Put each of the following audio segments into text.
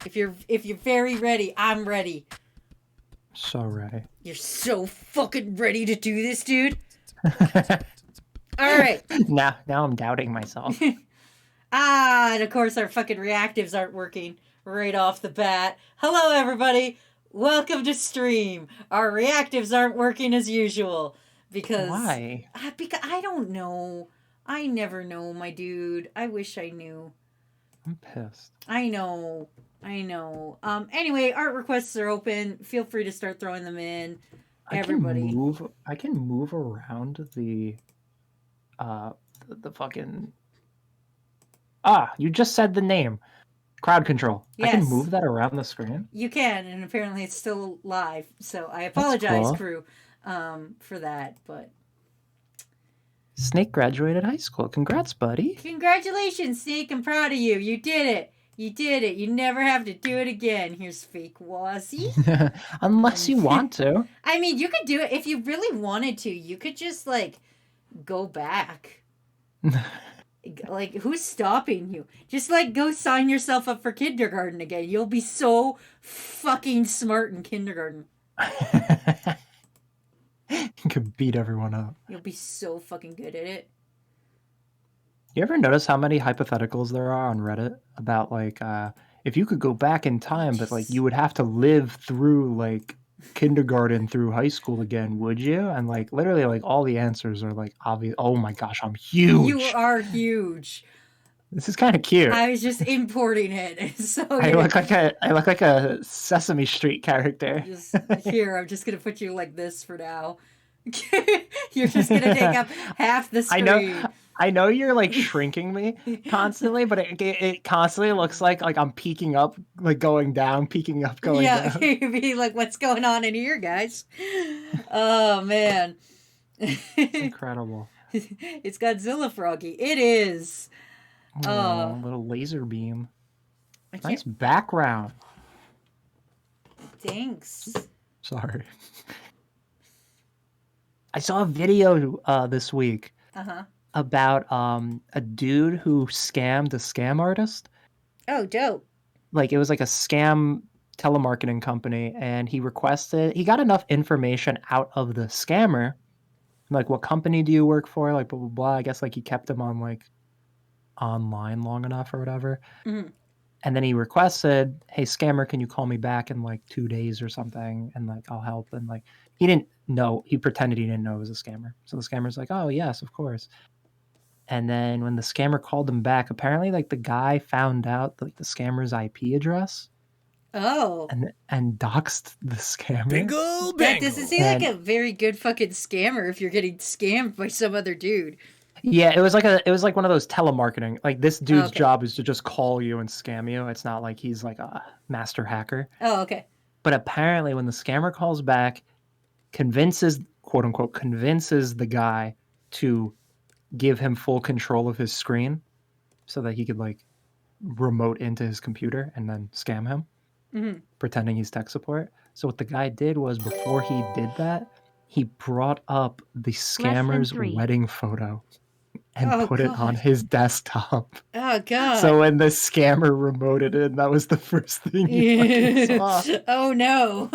If you're very ready, I'm ready. So ready. You're so fucking ready to do this, dude. All right. Now I'm doubting myself. And of course our fucking reactives aren't working right off the bat. Hello, everybody. Welcome to stream. Our reactives aren't working as usual because Why? Because I don't know. I never know, my dude. I wish I knew. I'm pissed. I know. Anyway, art requests are open. Feel free to start throwing them in. Everybody. I can move around the fucking you just said the name. Crowd control. Yes. I can move that around the screen. You can, and apparently it's still live. So I apologize, cool. crew, for that. But Snake graduated high school. Congrats, buddy. Congratulations, Snake. I'm proud of you. You did it. You never have to do it again. Here's fake Wazzy. Unless you want to. I mean, you could do it if you really wanted to. You could just go back. Who's stopping you? Just go sign yourself up for kindergarten again. You'll be so fucking smart in kindergarten. You could beat everyone up. You'll be so fucking good at it. You ever notice how many hypotheticals there are on Reddit about if you could go back in time, but you would have to live through kindergarten through high school again, would you? And literally all the answers are obvious. Oh my gosh, I'm huge. You are huge. This is kind of cute. I was just importing it. So I look like a Sesame Street character. Here, I'm just gonna put you like this for now. You're just gonna take up half the screen. I know you're shrinking me constantly, but it constantly looks like I'm peeking up, going down, peeking up, going down. Yeah, you'd be like, "What's going on in here, guys?" Oh man, it's incredible. It's Godzilla Froggy. It is. Oh, little laser beam. Nice background. Thanks. Sorry. I saw a video this week about a dude who scammed a scam artist. Oh, dope. It was a scam telemarketing company, and he got enough information out of the scammer. What company do you work for? Blah, blah, blah. I guess he kept him on online long enough or whatever. Mm-hmm. And then he requested, "Hey, scammer, can you call me back in 2 days or something? And I'll help." And he didn't know. He pretended he didn't know it was a scammer. So the scammer's like, "Oh yes, of course." And then when the scammer called him back, apparently the guy found out the scammer's IP address. Oh. And doxed the scammer. Bingo. That doesn't seem like a very good fucking scammer if you're getting scammed by some other dude. Yeah, it was one of those telemarketing. This dude's job is to just call you and scam you. It's not like he's a master hacker. Oh, okay. But apparently when the scammer calls back, quote unquote convinces the guy to give him full control of his screen so that he could remote into his computer and then scam him, pretending he's tech support. So what the guy did was, before he did that, he brought up the scammer's wedding photo and put it on his desktop. Oh, God. So when the scammer remoted it, that was the first thing he fucking saw. Oh, no.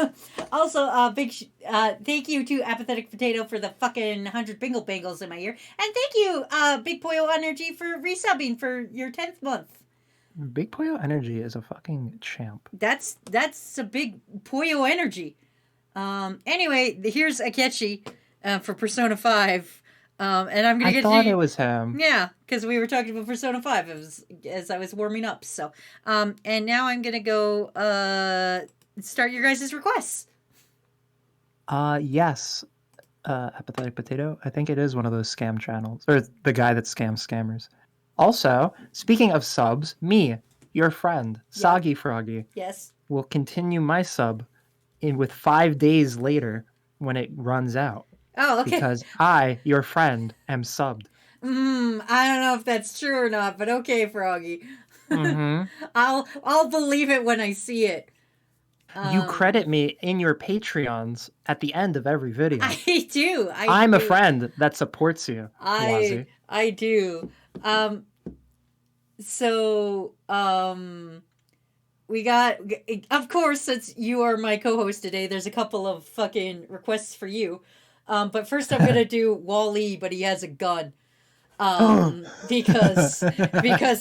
Also, thank you to Apathetic Potato for the fucking 100 bingle bangles in my ear. And thank you, Big Poyo Energy, for resubbing for your 10th month. Big Poyo Energy is a fucking champ. That's a big Poyo Energy. Anyway, here's Akechi for Persona 5. And I'm gonna get thought it was him. Yeah, because we were talking about Persona 5 as I was warming up. So, and now I'm gonna go start your guys' requests. Yes, Apathetic Potato. I think it is one of those scam channels, or the guy that scams scammers. Also, speaking of subs, me, your friend, Soggy Froggy, yes, will continue my sub with 5 days later when it runs out. Oh, okay. Because I, your friend, am subbed. I don't know if that's true or not, but okay, Froggy. Mm-hmm. I'll believe it when I see it. You credit me in your Patreons at the end of every video. I do. I'm a friend that supports you. I do. we got, of course, since you are my co-host today, there's a couple of fucking requests for you. But first I'm gonna do Wall-E, but he has a gun. Because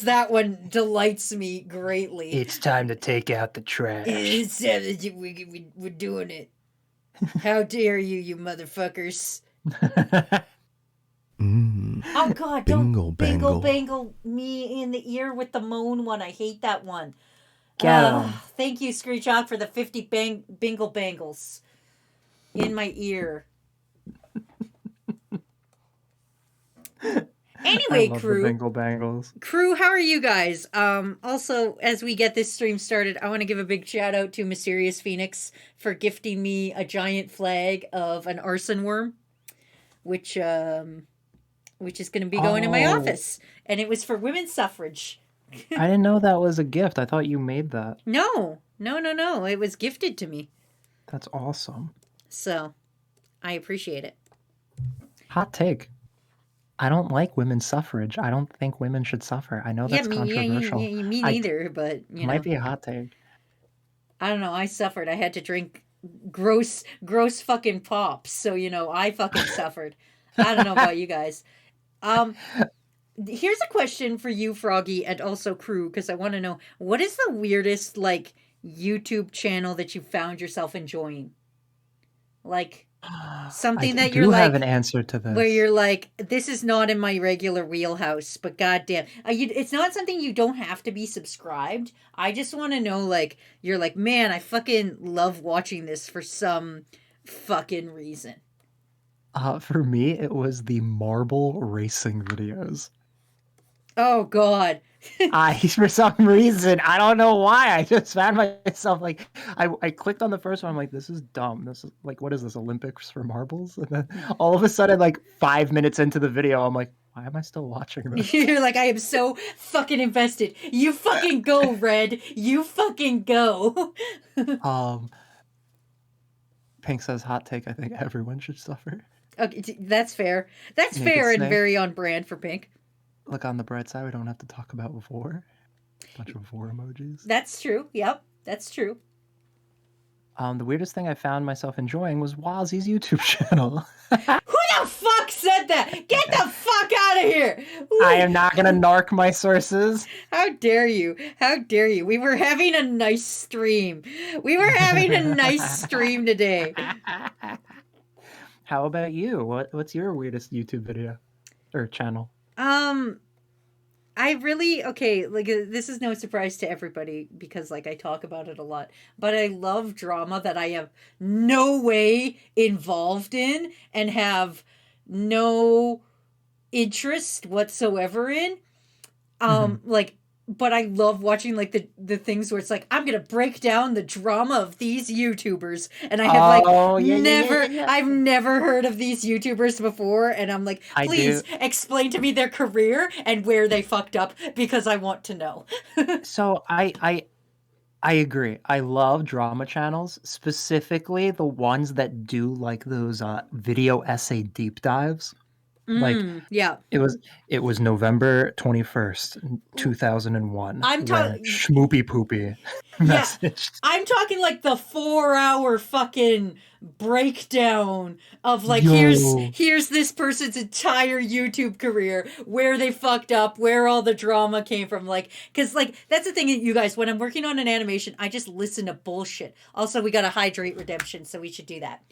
that one delights me greatly. It's time to take out the trash. We're doing it. How dare you, you motherfuckers! Oh God! Don't bangle me in the ear with the moan one. I hate that one. Thank you, Screechawk, for the 50 bingle bangles in my ear. Anyway, crew, how are you guys? Also, as we get this stream started, I want to give a big shout out to Mysterious Phoenix for gifting me a giant flag of an arson worm, which is going to be going in my office, and it was for women's suffrage. I didn't know that was a gift. I thought you made that. No. It was gifted to me. That's awesome. So, I appreciate it. Hot take. I don't like women's suffrage. I don't think women should suffer. I know that's controversial. Me neither, but you might be a hot take. I don't know. I suffered. I had to drink gross fucking pops. So, I fucking suffered. I don't know about you guys. Here's a question for you, Froggy, and also crew, because I want to know, what is the weirdest, YouTube channel that you found yourself enjoying? Something that you're like, I do have an answer to this. Where you're like, this is not in my regular wheelhouse, but goddamn, it's not something you don't have to be subscribed. I just want to know, you're like, man, I fucking love watching this for some fucking reason. For me, it was the marble racing videos. Oh God. For some reason, I don't know why, I just found myself I clicked on the first one. I'm like, this is dumb. This is what is this, Olympics for marbles? And then all of a sudden, 5 minutes into the video, I'm like, why am I still watching this? You're like, I am so fucking invested. You fucking go, Red. You fucking go. Pink says, hot take, I think everyone should suffer. Okay, that's fair. That's fair and very on brand for Pink. Look, on the bright side, we don't have to talk about vor. Bunch of vor emojis. That's true. Yep, that's true. The weirdest thing I found myself enjoying was Wazzy's YouTube channel. Who the fuck said that? Get the fuck out of here! I am not gonna narc my sources. How dare you? How dare you? We were having a nice stream. Today. How about you? What's your weirdest YouTube video or channel? This is no surprise to everybody because I talk about it a lot, but I love drama that I have no way involved in and have no interest whatsoever in. But I love watching the things where it's I'm gonna break down the drama of these YouTubers, and I have I've never heard of these YouTubers before, and I'm like, please explain to me their career and where they fucked up because I want to know. So I agree. I love drama channels, specifically the ones that do those video essay deep dives. Yeah, it was November 21st, 2001. I'm talking Schmoopy Poopy messaged. I'm talking the 4-hour fucking breakdown of here's this person's entire YouTube career, where they fucked up, where all the drama came from, because that's the thing, you guys, when I'm working on an animation, I just listen to bullshit. Also, we got a hydrate redemption, so we should do that.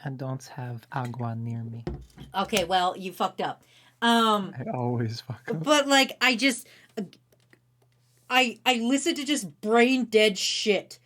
I don't have agua near me. Okay, well, you fucked up. I always fuck up. But I listen to just brain dead shit.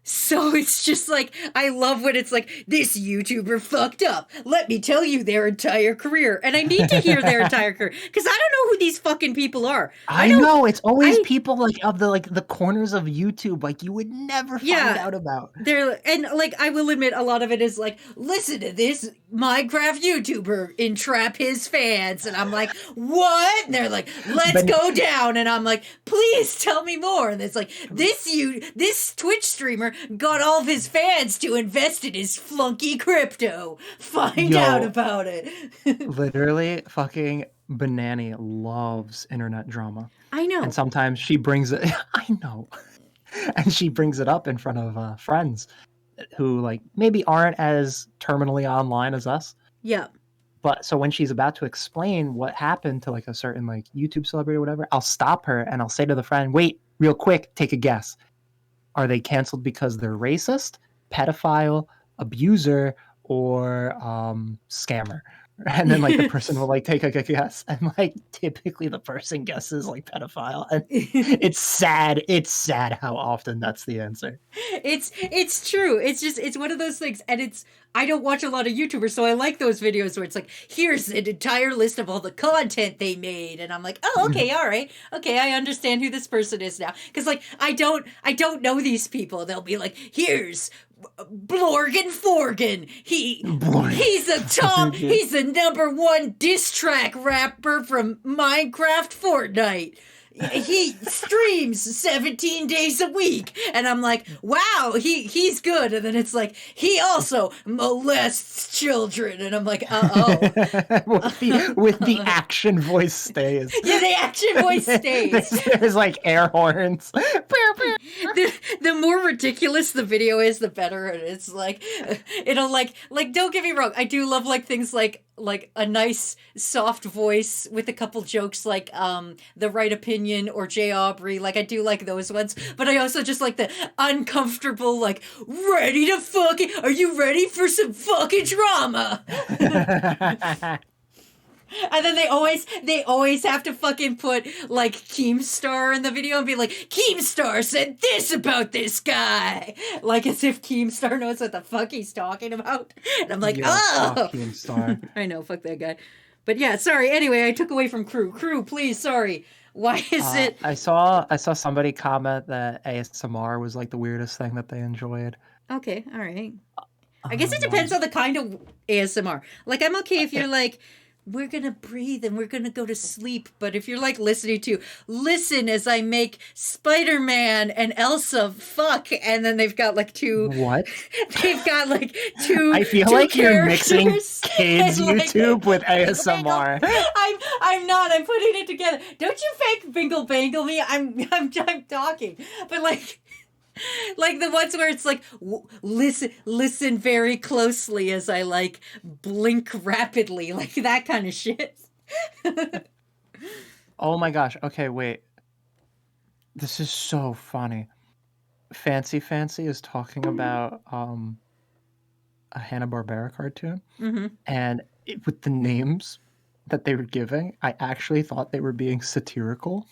So it's just I love when it's this YouTuber fucked up. Let me tell you their entire career. And I need to hear their entire career because I don't know who these fucking people are. I know. It's always people of the corners of YouTube you would never find out about. I will admit a lot of it is listen to this Minecraft YouTuber entrap his fans. And I'm like, what? And they're like, let's go down. And I'm like, please tell me more. And it's this Twitch streamer got all of his fans to invest in his flunky crypto. Find out about it. Literally, fucking Banani loves internet drama. I know. And sometimes she brings it. I know. And she brings it up in front of friends who like maybe aren't as terminally online as us. Yeah. But so when she's about to explain what happened to like a certain like YouTube celebrity or whatever, I'll stop her and I'll say to the friend, wait, real quick, take a guess. Are they canceled because they're racist, pedophile, abuser, or scammer? And then like the person will like take a guess, and like typically the person guesses like pedophile, and it's sad. It's sad how often that's the answer. It's true. It's one of those things, and I don't watch a lot of YouTubers, so I like those videos where it's like, here's an entire list of all the content they made, and I'm like, oh, okay, all right, okay, I understand who this person is now, because like I don't know these people. They'll be like, here's Blorgan Forgan. He's the #1 diss track rapper from Minecraft Fortnite. He streams 17 days a week, and I'm like, wow, he's good. And then it's like, he also molests children, and I'm like, with the action voice stays. Yeah, the action voice stays. There's like air horns. The more ridiculous the video is, the better. And it's like, it'll like don't get me wrong, I do love like things like a nice soft voice with a couple jokes like The Right Opinion or Jay Aubrey. Like I do like those ones, but I also just like the uncomfortable, like, ready to fucking, are you ready for some fucking drama? And then they always have to fucking put like Keemstar in the video and be like, Keemstar said this about this guy, like as if Keemstar knows what the fuck he's talking about. And I'm like, fuck Keemstar. I know, fuck that guy. But yeah, sorry. Anyway, I took away from Crew. Crew, please, sorry. Why is it? I saw somebody comment that ASMR was like the weirdest thing that they enjoyed. Okay, all right. I guess it depends on the kind of ASMR. Like, I'm okay if you're like, we're gonna breathe and we're gonna go to sleep. But if you're like listening to, listen as I make Spider-Man and Elsa fuck, and then they've got like two. What? They've got like two. I feel two like you're mixing kids and, like, YouTube with ASMR. I'm not. I'm putting it together. Don't you fake bingle bangle me. I'm talking, but like. Like the ones where it's like, listen very closely as I like blink rapidly, like that kind of shit. Oh my gosh. Okay, wait. This is so funny. Fancy is talking about a Hanna-Barbera cartoon. Mm-hmm. And with the names that they were giving, I actually thought they were being satirical.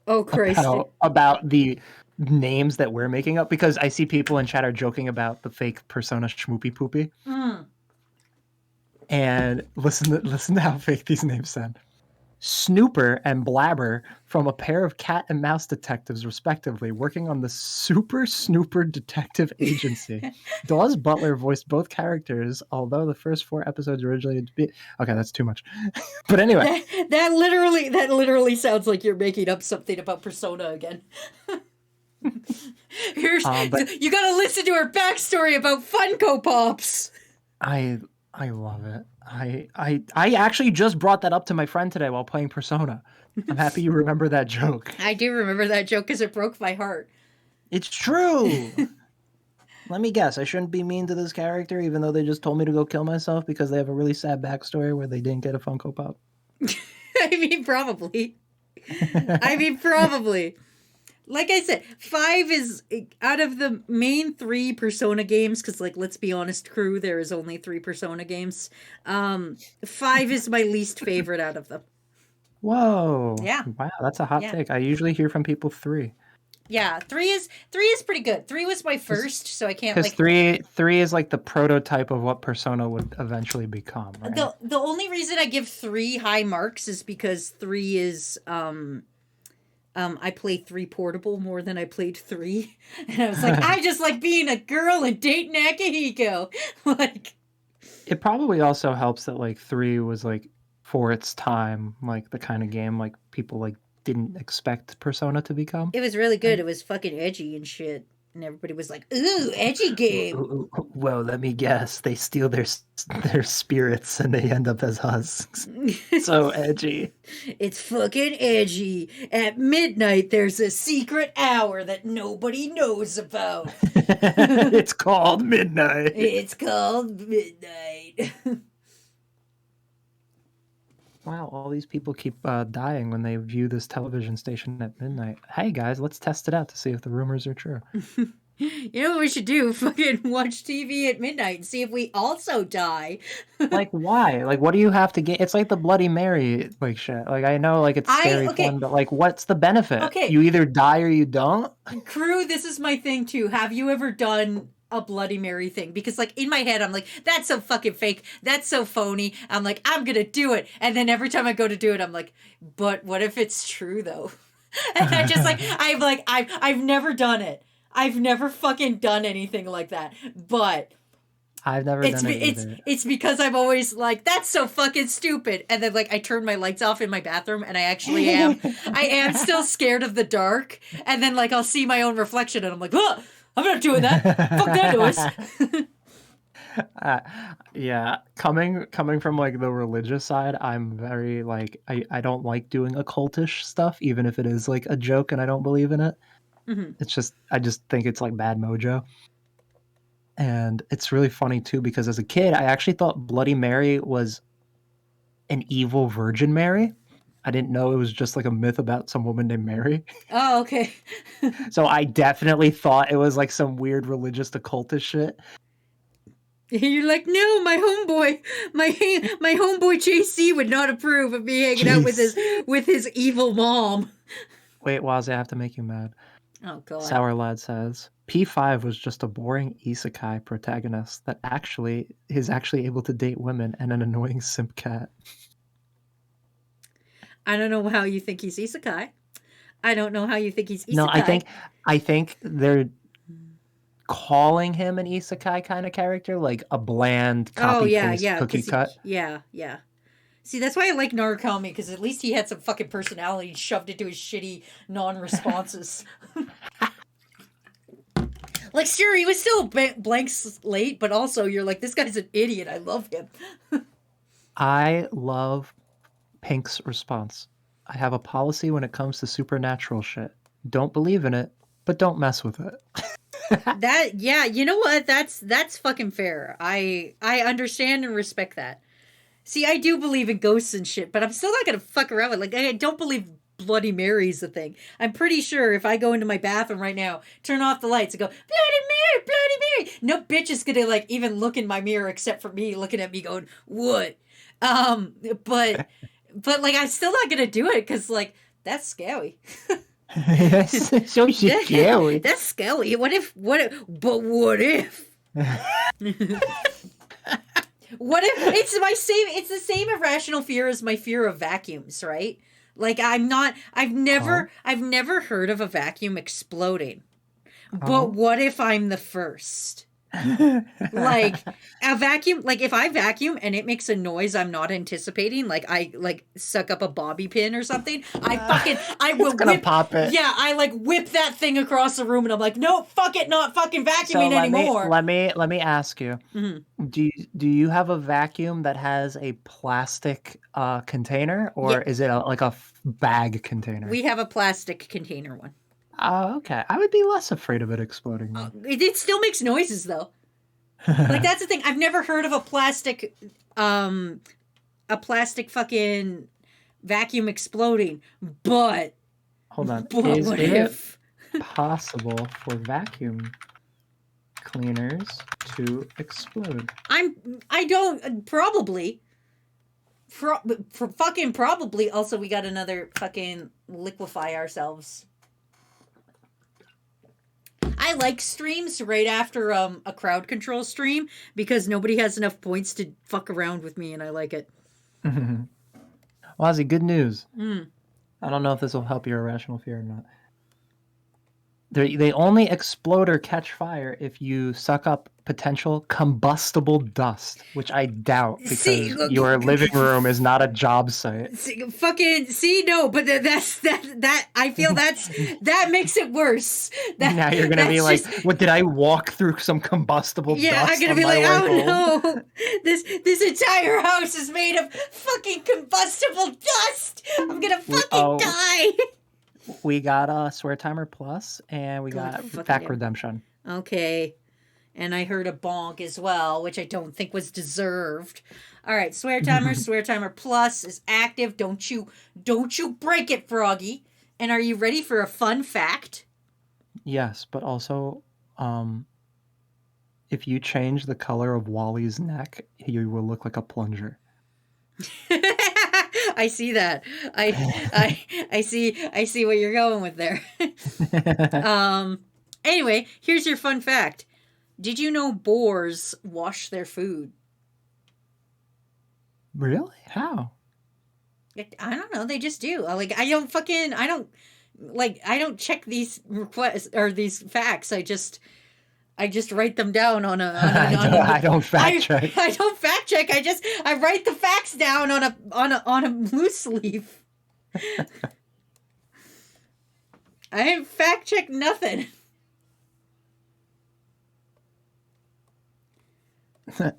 Oh, Christ. About the names that we're making up, because I see people in chat are joking about the fake Persona Schmoopy Poopy. And listen to how fake these names sound. Snooper and Blabber from a pair of cat and mouse detectives, respectively, working on the Super Snooper Detective Agency. Dawes Butler voiced both characters, although the first 4 episodes originally... Okay, that's too much. But anyway. That literally sounds like you're making up something about Persona again. You gotta listen to her backstory about Funko Pops. I love it. I actually just brought that up to my friend today while playing Persona. I'm happy you remember that joke. I do remember that joke because it broke my heart. It's true. Let me guess. I shouldn't be mean to this character, even though they just told me to go kill myself because they have a really sad backstory where they didn't get a Funko Pop. I mean, probably. Like I said, 5 is out of the main 3 Persona games, because, like, let's be honest, Crew, there is only 3 Persona games. 5 is my least favorite out of them. Whoa. Yeah. Wow, that's a hot take. I usually hear from people 3. Yeah, 3 is pretty good. 3 was my first, so I can't like... Because 3 is like the prototype of what Persona would eventually become, right? The only reason I give 3 high marks is because 3 is... I played 3 portable more than I played 3. And I was like, I just like being a girl and dating Akihiko. Like, it probably also helps that like 3 was like for its time, like the kind of game like people like didn't expect Persona to become. It was really good. It was fucking edgy and shit. And everybody was like, ooh, edgy game. Well, let me guess. They steal their spirits and they end up as husks. So edgy. It's fucking edgy. At midnight, there's a secret hour that nobody knows about. It's called midnight. It's called midnight. Wow, all these people keep dying when they view this television station at midnight. Hey guys, let's test it out to see if the rumors are true. You know what we should do? Fucking watch TV at midnight and see if we also die. Like, why? Like, what do you have to get? It's like the Bloody Mary, like, shit. Like, I know, like, it's scary fun, but, like, what's the benefit? Okay. You either die or you don't? Crew, this is my thing, too. Have you ever done a Bloody Mary thing? Because, like, in my head, I'm like, that's so fucking fake. That's so phony. I'm like, I'm gonna do it. And then every time I go to do it, I'm like, but what if it's true, though? And I just, like, I've never done it. I've never fucking done anything like that. But I've never done it either. It's because I'm always like, that's so fucking stupid. And then, like, I turn my lights off in my bathroom and I actually am. I am still scared of the dark. And then, like, I'll see my own reflection and I'm like, oh, I'm not doing that. Fuck that noise. Yeah, coming from, like, the religious side, I'm very, like, I don't like doing occultish stuff, even if it is, like, a joke and I don't believe in it. Mm-hmm. It's just, I just think it's like bad mojo. And it's really funny too, because as a kid, I actually thought Bloody Mary was an evil Virgin Mary. I didn't know it was just like a myth about some woman named Mary. Oh, okay. So I definitely thought it was like some weird religious occultist shit. You're like, no, my homeboy JC would not approve of me hanging out with his evil mom. Wait, Waz, I have to make you mad. Oh, God. Sour Lad says, P5 was just a boring isekai protagonist that is actually able to date women and an annoying simp cat. I don't know how you think he's isekai. I don't know how you think he's isekai. No, I think they're calling him an isekai kind of character, like a bland copy-paste cookie cut. Yeah. See, that's why I like Narukami, because at least he had some fucking personality shoved into his shitty non-responses. Like, sure, he was still a blank slate, but also you're like, this guy's an idiot. I love him. I love Pink's response. I have a policy when it comes to supernatural shit. Don't believe in it, but don't mess with it. Yeah, you know what? That's fucking fair. I understand and respect that. See, I do believe in ghosts and shit, but I'm still not gonna fuck around with, like, I don't believe Bloody Mary's a thing. I'm pretty sure if I go into my bathroom right now, turn off the lights and go, Bloody Mary, no bitch is gonna, like, even look in my mirror except for me looking at me going, what? But like, I'm still not gonna do it because, like, that's scary. That's so scary. That's scary. What if? What if? What if it's the same irrational fear as my fear of vacuums, right? Like, I've never heard of a vacuum exploding. But what if I'm the first? Like, a vacuum, like, if I vacuum and it makes a noise I'm not anticipating, like I like suck up a bobby pin or something, I will pop it. Yeah, I like whip that thing across the room and I'm like, no, fuck it, not fucking vacuuming anymore. Let me ask you. Mm-hmm. Do you have a vacuum that has a plastic container, or is it like a bag container? We have a plastic container one. Oh, okay. I would be less afraid of it exploding. It still makes noises though. Like, that's the thing. I've never heard of a plastic fucking vacuum exploding. But hold on. But is what it if? possible for vacuum cleaners to explode? I don't probably. For fucking probably. Also, we got another fucking liquefy ourselves. I like streams right after a crowd control stream because nobody has enough points to fuck around with me, and I like it. Wazzy, good news. I don't know if this will help your irrational fear or not. They only explode or catch fire if you suck up potential combustible dust, which I doubt See, because your living room is not a job site. no, but that I feel that makes it worse. Now you're gonna be like, just, what, did I walk through some combustible yeah, I'm dust gonna on be my like, way home? oh no, this entire house is made of fucking combustible dust. I'm gonna fucking die. We got Swear Timer Plus, and we God got fucking Fact damn. Redemption. Okay. And I heard a bonk as well, which I don't think was deserved. All right, Swear Timer Plus is active. Don't you break it, Froggy. And are you ready for a fun fact? Yes, but also, if you change the color of Wally's neck, he will look like a plunger. I see that. I see what you're going with there. Anyway, here's your fun fact. Did you know boars wash their food? Really? How? I don't know. They just do. I don't check these requests or these facts. I just write them down on a. I don't fact check. I don't fact check. I write the facts down on a loose leaf. I didn't fact check nothing.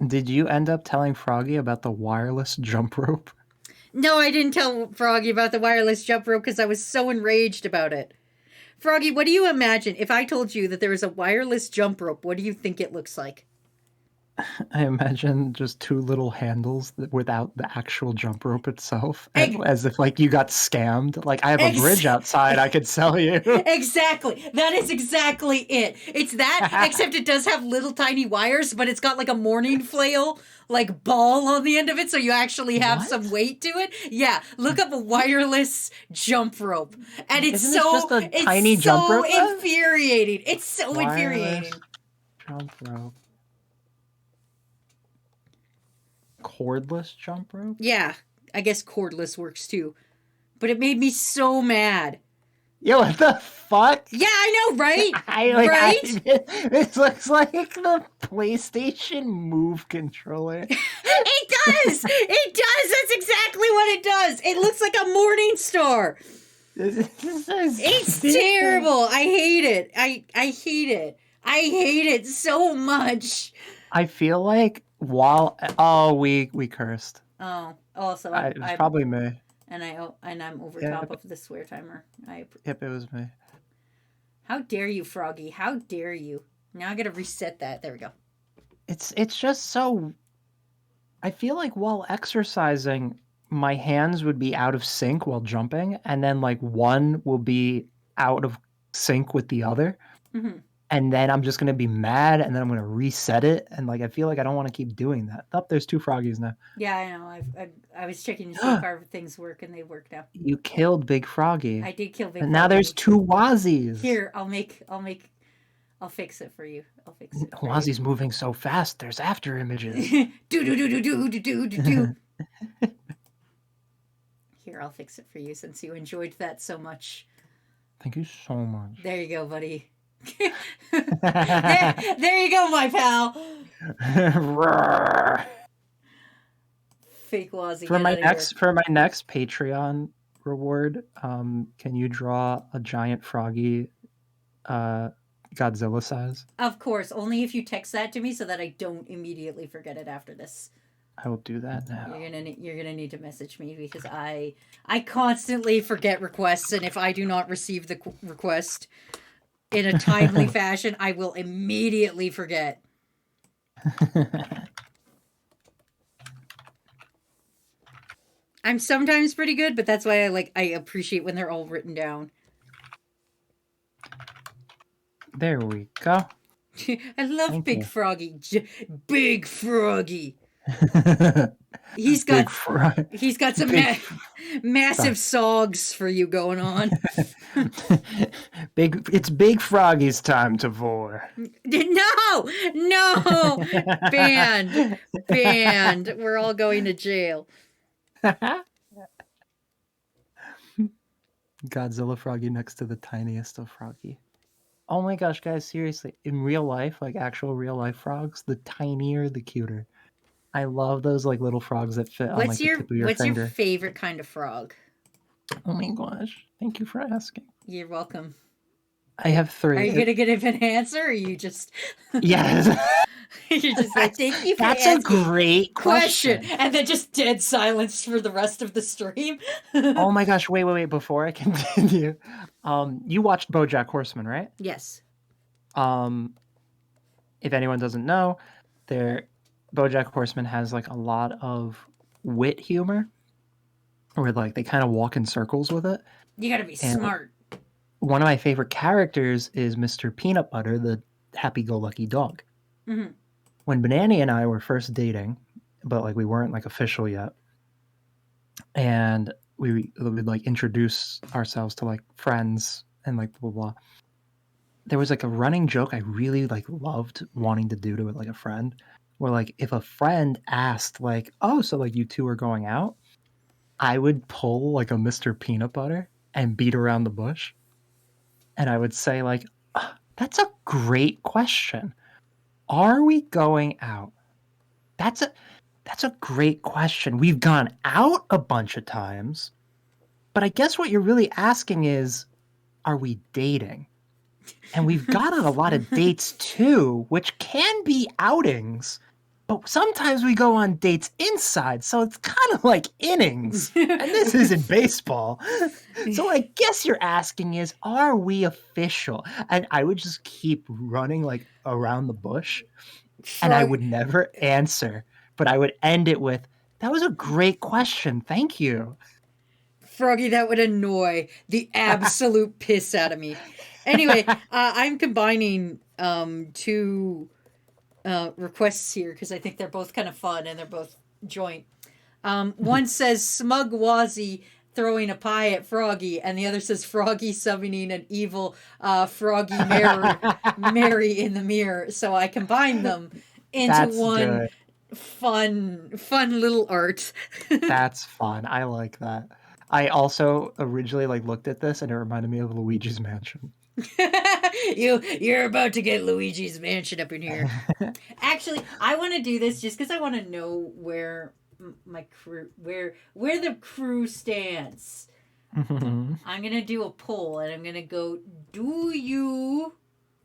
Did you end up telling Froggy about the wireless jump rope? No, I didn't tell Froggy about the wireless jump rope because I was so enraged about it. Froggy, what do you imagine if I told you that there is a wireless jump rope? What do you think it looks like? I imagine just two little handles without the actual jump rope itself, as if like you got scammed. Like, I have a bridge outside I could sell you. Exactly. That is exactly it. It's that, except it does have little tiny wires, but it's got like a morning flail like ball on the end of it, so you actually have some weight to it. Yeah, look up a wireless jump rope, and it's Isn't so just a tiny jump rope, infuriating. It's so wireless infuriating. Jump rope. Cordless jump rope? Yeah, I guess cordless works too. But it made me so mad. Yo, what the fuck? Yeah, I know, right? Right? It looks like the PlayStation Move controller. It does! It does! That's exactly what it does! It looks like a morning star! It's terrible! I hate it. I hate it. I hate it so much. I feel like we cursed. Oh, also it was probably me. And I'm over top of the swear timer. Yep, it was me. How dare you, Froggy? How dare you? Now I gotta reset that. There we go. It's just so. I feel like while exercising, my hands would be out of sync while jumping, and then like one will be out of sync with the other. Mm-hmm. And then I'm just going to be mad, and then I'm going to reset it. And like, I feel like I don't want to keep doing that. Oh, there's two Froggies now. Yeah, I know. I was checking to see if our things work, and they work now. You killed Big Froggy. I did kill Big Froggy. And now there's two Wazzies. Here, I'll fix it for you. Wazzy's moving so fast, there's after images. do. Here, I'll fix it for you since you enjoyed that so much. Thank you so much. There you go, buddy. there you go, my pal. Fake Wazzy. For my next Patreon reward, can you draw a giant Froggy, Godzilla size? Of course, only if you text that to me so that I don't immediately forget it after this. I will do that now. You're gonna need to message me because I constantly forget requests, and if I do not receive the request in a timely fashion, I will immediately forget. I'm sometimes pretty good, but that's why I appreciate when they're all written down. There we go. I love Big Froggy. Big Froggy. He's got some massive sogs for you going on. It's Big Froggy's time to vor. No, banned. We're all going to jail. Godzilla Froggy next to the tiniest of Froggy. Oh my gosh, guys, seriously. In real life, like actual real life frogs, the tinier the cuter. I love those like little frogs that fit on like the tip of your What's your finger. favorite kind of frog? Oh my gosh. Thank you for asking. You're welcome. I have Are 3. you gonna give an answer, or are you just Yes. you're just like, thank you for That's a asking great question. and then just dead silence for the rest of the stream? Oh my gosh, wait, before I continue. You watched BoJack Horseman, right? Yes. If anyone doesn't know, BoJack Horseman has like a lot of wit humor where like they kind of walk in circles with it. You gotta be And smart. one of my favorite characters is Mr. Peanut Butter, the happy-go-lucky dog. Mm-hmm. When Banani and I were first dating, but like we weren't like official yet, and we would like introduce ourselves to like friends and like blah blah blah. There was like a running joke I really like loved wanting to do to like a friend, where like if a friend asked like, "Oh, so like you two are going out," I would pull like a Mr. Peanut Butter and beat around the bush, and I would say like, "That's a great question. Are we going out? That's a great question. We've gone out a bunch of times, but I guess what you're really asking is, are we dating? And we've gone on a lot of dates too, which can be outings, but sometimes we go on dates inside, so it's kind of like innings. And this isn't baseball. So I guess you're asking is, are we official? And I would just keep running like around the bush, and I would never answer, but I would end it with, "That was a great question. Thank you." Froggy, that would annoy the absolute piss out of me. Anyway, I'm combining 2 requests here because I think they're both kind of fun and they're both joint. One says Smug Wazzy throwing a pie at Froggy, and the other says Froggy summoning an evil Froggy Mary in the mirror. So I combined them into That's one good. fun little art. That's fun. I like that. I also originally like looked at this and it reminded me of Luigi's Mansion. You're about to get Luigi's Mansion up in here. Actually, I want to do this just because I want to know where my crew, where the crew stands. I'm gonna do a poll and I'm gonna go. Do you?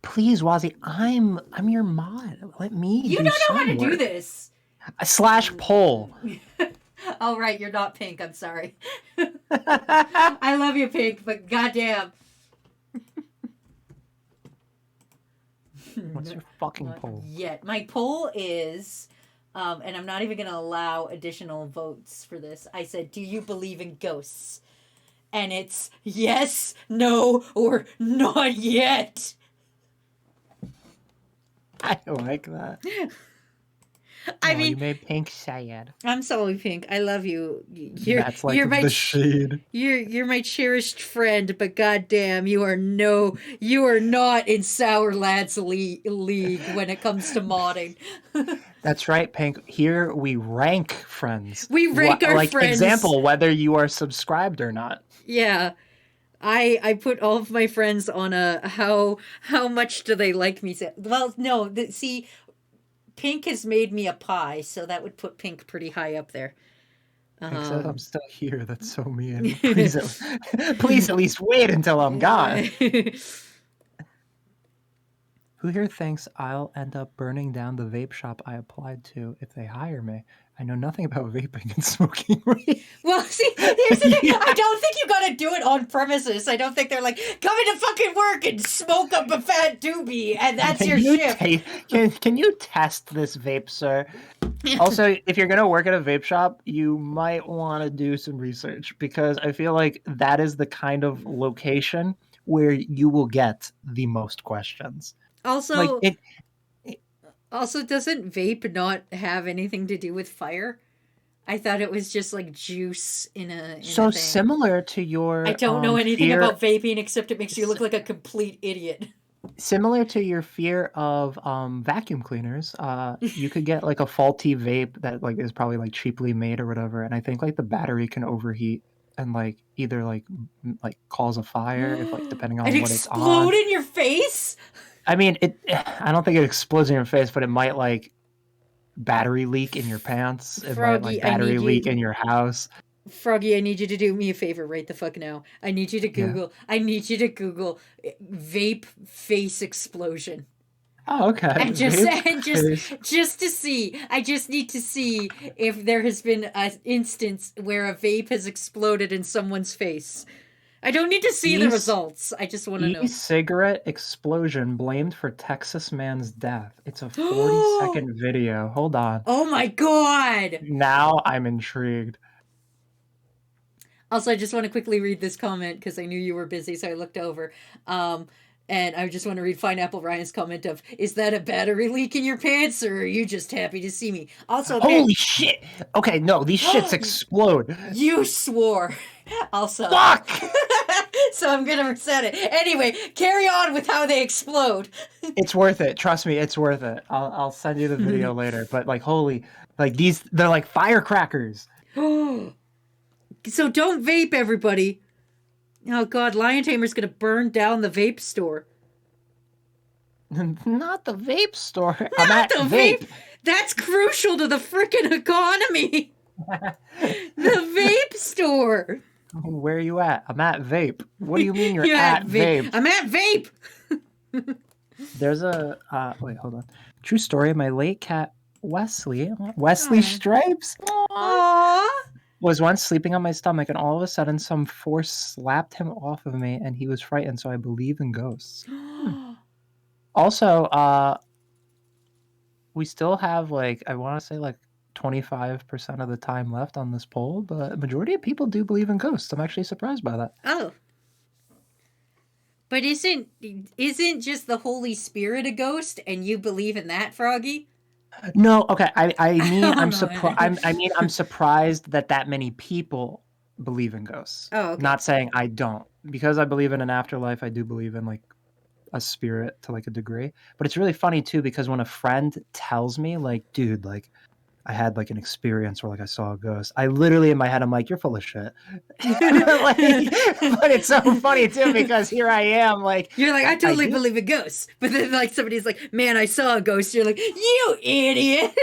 Please, Wazzy, I'm your mod. Let me. You don't know how to do this. / poll. Oh right, you're not Pink. I'm sorry. I love you, Pink, but goddamn. What's your fucking poll? Yet my poll is, and I'm not even going to allow additional votes for this. I said, "Do you believe in ghosts?" And it's yes, no, or not yet. I like that. I mean, you made Pink sad. I'm sorry, Pink. I love you. That's like the shade. You're my cherished friend, but goddamn, you are not in Sour Lads league when it comes to modding. That's right, Pink. Here we rank friends. We rank our like friends. Example, whether you are subscribed or not. Yeah. I put all of my friends on a how much do they like me? Well, no, see, Pink has made me a pie, so that would put Pink pretty high up there. Pink said, "I'm still here." That's so mean. Please at least wait until I'm gone. Who here thinks I'll end up burning down the vape shop I applied to if they hire me? I know nothing about vaping and smoking weed. Well, see, here's the thing. I don't think you gotta do it on premises. I don't think they're like, come into fucking work and smoke up a fat doobie, and that's your shift. Can you test this vape, sir? Also, if you're going to work at a vape shop, you might want to do some research, because I feel like that is the kind of location where you will get the most questions. Also, also, doesn't vape not have anything to do with fire? I thought it was just like juice in a so thing. Similar to your I don't know anything about vaping except it makes you look like a complete idiot. Similar to your fear of vacuum cleaners, you could get like a faulty vape that like is probably like cheaply made or whatever, and I think like the battery can overheat and like either like cause a fire if like depending It on what it's on. explode in your face? I mean, I don't think it explodes in your face, but it might like battery leak in your pants. It might like Froggy, I battery need leak in you. your house. Froggy, I need you to do me a favor right the fuck now. I need you to Yeah. Google. I need you to Google vape face explosion. Oh, okay. And just Vape and face. just to see. I just need to see if there has been an instance where a vape has exploded in someone's face. I don't need to see the results. I just want to know. E-cigarette explosion blamed for Texas man's death. It's a 40-second video. Hold on. Oh my god! Now I'm intrigued. Also, I just want to quickly read this comment because I knew you were busy, so I looked over. And I just want to read Pineapple Ryan's comment of, is that a battery leak in your pants, or are you just happy to see me? Also, Holy shit! Okay, no, these shits explode. You swore. Also. Fuck! So I'm going to reset it. Anyway, carry on with how they explode. It's worth it. Trust me, it's worth it. I'll send you the video later. But like, holy, like they're like firecrackers. So don't vape, everybody. Oh god, Lion Tamer's gonna burn down the vape store. Not the vape store. Not I'm at the vape. That's crucial to the frickin' economy. The vape store. Where are you at? I'm at vape. What do you mean you're at vape? I'm at vape. There's a wait, hold on. True story. My late cat Wesley Aw. Stripes. Aww. Was once sleeping on my stomach, and all of a sudden some force slapped him off of me, and he was frightened, so I believe in ghosts. Also, we still have like, I want to say like 25% of the time left on this poll, but a majority of people do believe in ghosts. I'm actually surprised by that. Oh. But isn't just the Holy Spirit a ghost, and you believe in that, Froggy? No, okay. I mean, Oh, I'm no. surprised. I'm surprised that many people believe in ghosts. Oh, okay. Not saying I don't, because I believe in an afterlife. I do believe in like a spirit to like a degree. But it's really funny too, because when a friend tells me, like, dude, like, I had like an experience where like I saw a ghost, I literally in my head I'm like, you're full of shit. Like, but it's so funny too, because here I am, like, you're like, I totally believe in ghosts, but then like somebody's like, man, I saw a ghost. You're like, you idiot.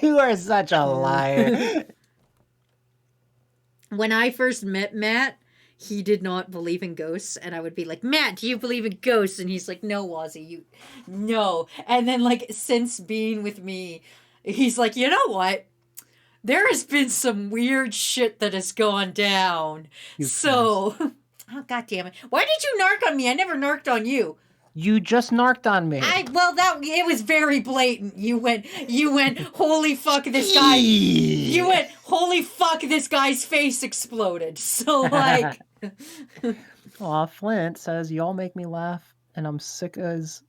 you are such a liar. When I first met Matt, he did not believe in ghosts, and I would be like, Matt, do you believe in ghosts? And he's like, no, Wazzy, no. And then like since being with me, he's like, you know what? There has been some weird shit that has gone down. So, oh god damn it! Why did you narc on me? I never narked on you. You just narked on me. It was very blatant. You went, holy fuck, this guy. You went, holy fuck, this guy's face exploded. So like. Aw, Flint says y'all make me laugh, and I'm sick as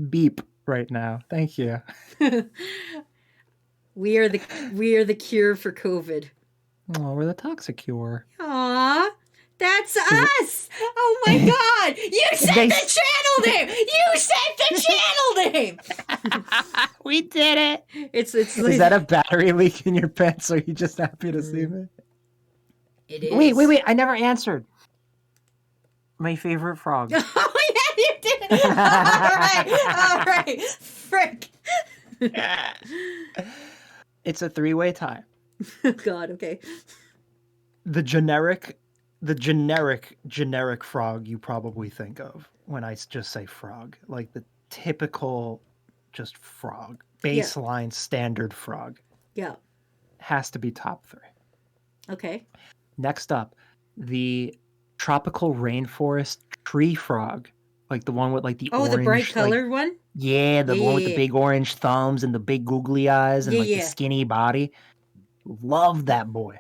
beep right now. Thank you. We are the cure for COVID. Oh, we're the toxic cure. Aww. That's us! Oh my god! You said the channel name! You said the channel name! We did it! It's Is that a battery leak in your pants? Are you just happy to see me? It is. Wait. I never answered. My favorite frog. Oh yeah, you did! Alright. Frick. It's a 3-way tie. Oh god, okay. The generic frog you probably think of when I just say frog, like the typical just frog, baseline standard frog. Yeah. Has to be top 3. Okay. Next up, the tropical rainforest tree frog, like the one with like the orange, the bright colored one? Yeah, the one with the big orange thumbs and the big googly eyes and the skinny body. Love that boy.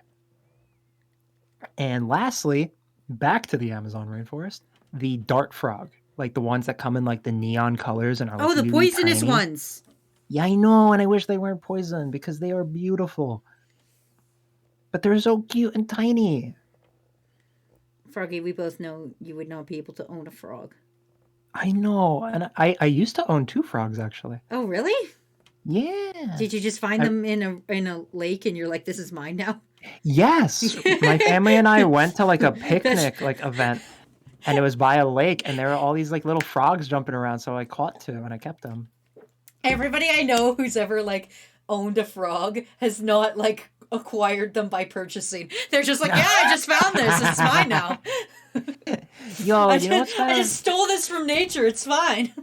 And lastly, back to the Amazon rainforest, the dart frog, like the ones that come in like the neon colors and are like the poisonous ones. Yeah, I know, and I wish they weren't poison because they are beautiful. But they're so cute and tiny. Froggy, we both know you would not be able to own a frog. I know, and I used to own 2 frogs actually. Oh, really? Yeah. Did you just find them in a lake and you're like, this is mine now? Yes, my family and I went to like a That's picnic like event, and it was by a lake, and there were all these like little frogs jumping around. So I caught two and I kept them. everybody I know who's ever like owned a frog has not like acquired them by purchasing. They're just like, yeah, I just found this. It's mine now. Yo, you know what's I kind just of stole this from nature. It's fine.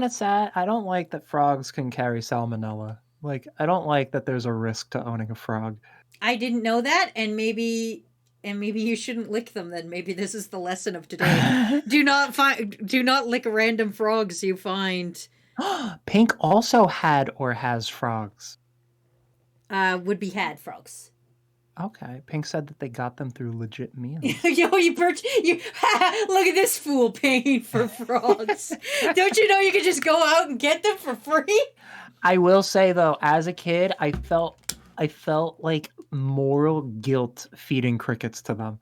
sad? I don't like that frogs can carry salmonella. Like, I don't like that there's a risk to owning a frog. I didn't know that, and maybe you shouldn't lick them. Then maybe this is the lesson of today. Do not lick random frogs you find. Pink also had or has frogs. Would be had frogs. Okay, Pink said that they got them through legit means. Yo, you look at this fool paying for frogs. Don't you know you could just go out and get them for free? I will say though, as a kid, I felt like moral guilt feeding crickets to them.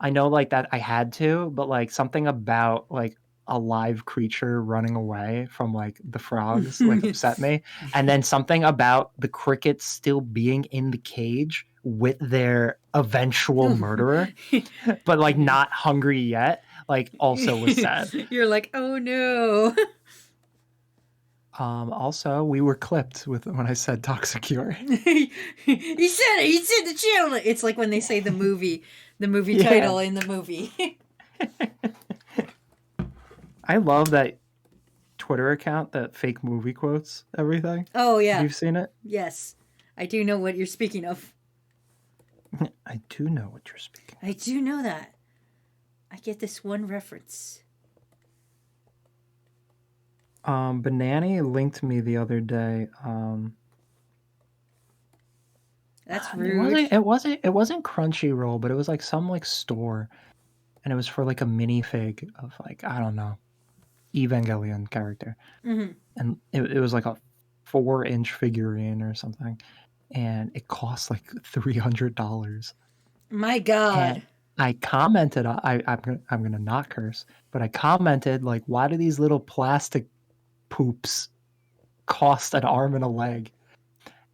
I know like that I had to, but like something about like a live creature running away from like the frogs like upset me. And then something about the crickets still being in the cage with their eventual murderer, but like not hungry yet, like also was sad. You're like, oh no. Also, we were clipped with when I said toxic urine. He said it. He said the channel. It's like when they say the movie Yeah. title in the movie. I love that Twitter account that fake movie quotes everything. Oh yeah. You've seen it? Yes. I do know what you're speaking of. I do know what you're speaking. I do know that. I get this one reference. Banani linked me the other day. That's rude. It wasn't Crunchyroll, but it was like some like store, and it was for like a minifig of like I don't know, Evangelion character, and it was like a 4-inch figurine or something, and it cost like $300. My God. And I commented, I'm gonna not curse, but I commented like, why do these little plastic poops cost an arm and a leg?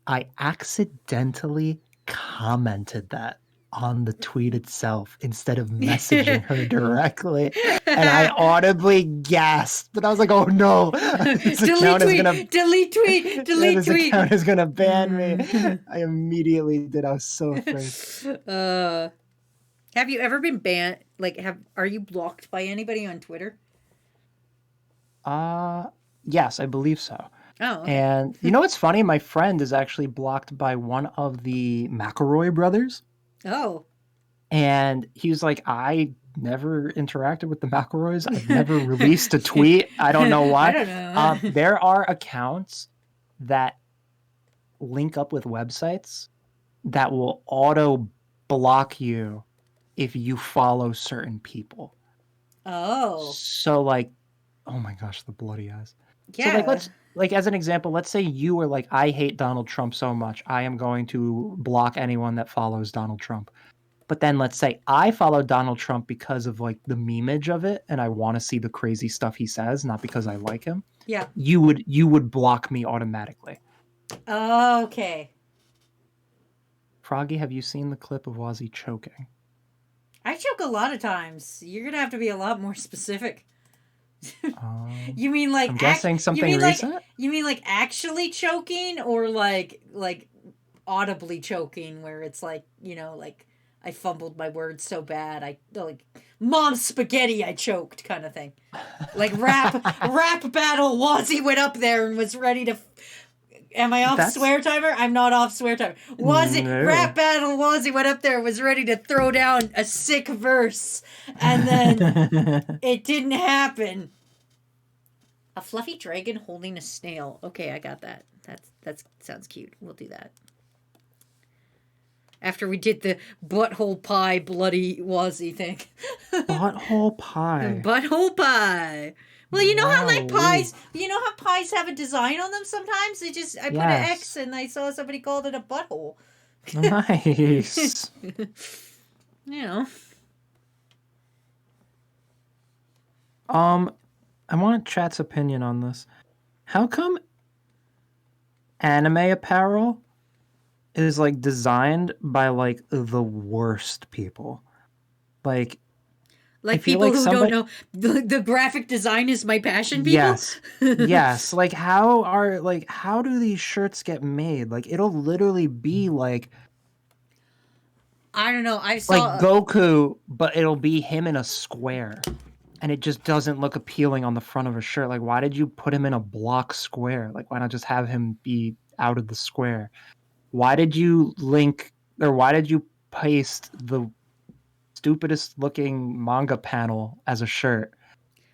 I accidentally commented that on the tweet itself instead of messaging her directly, and I audibly gasped. But I was like, "Oh no, this account is gonna delete tweet, delete this tweet. account is gonna ban me." I immediately did. I was so afraid. Have you ever been banned? Like, are you blocked by anybody on Twitter? Yes, I believe so. Oh, okay. And you know what's funny? My friend is actually blocked by one of the McElroy brothers. Oh. And he was like, I never interacted with the McElroys. I've never released a tweet. I don't know why. I don't know. There are accounts that link up with websites that will auto block you if you follow certain people. Oh. So like, oh my gosh, the bloody eyes. Yeah. So like as an example, let's say you were like, I hate Donald Trump so much, I am going to block anyone that follows Donald Trump. But then let's say I follow Donald Trump because of like the memeage of it, and I want to see the crazy stuff he says, not because I like him. Yeah. You would block me automatically. Okay. Froggy, have you seen the clip of Wazzy choking? I choke a lot of times. You're gonna have to be a lot more specific. You mean like I'm guessing something recent? You mean like actually choking, or like audibly choking, where it's like, you know, like I fumbled my words so bad, I like mom's spaghetti, I choked kind of thing. Like rap battle. Wazzy went up there and was ready to. Am I off swear timer? I'm not off swear timer. Wazzy, no. Rap battle. Wazzy went up there and was ready to throw down a sick verse, and then it didn't happen. A fluffy dragon holding a snail. Okay, I got that. That sounds cute. We'll do that. After we did the butthole pie bloody Wazzy thing. Butthole pie. Butthole pie. Well, you know how like pies, pies have a design on them sometimes? I put an X and I saw somebody called it a butthole. Nice. You know. I want chat's opinion on this. How come anime apparel is like designed by like the worst people. Like I Like feel people like who don't somebody know, the graphic design is my passion, people. yes. Yes, like how do these shirts get made? Like it'll literally be I don't know. I like saw. Goku, but it'll be him in a square. And it just doesn't look appealing on the front of a shirt. Like why did you put him in a block square? Like why not just have him be out of the square? Why did you why did you paste the stupidest looking manga panel as a shirt?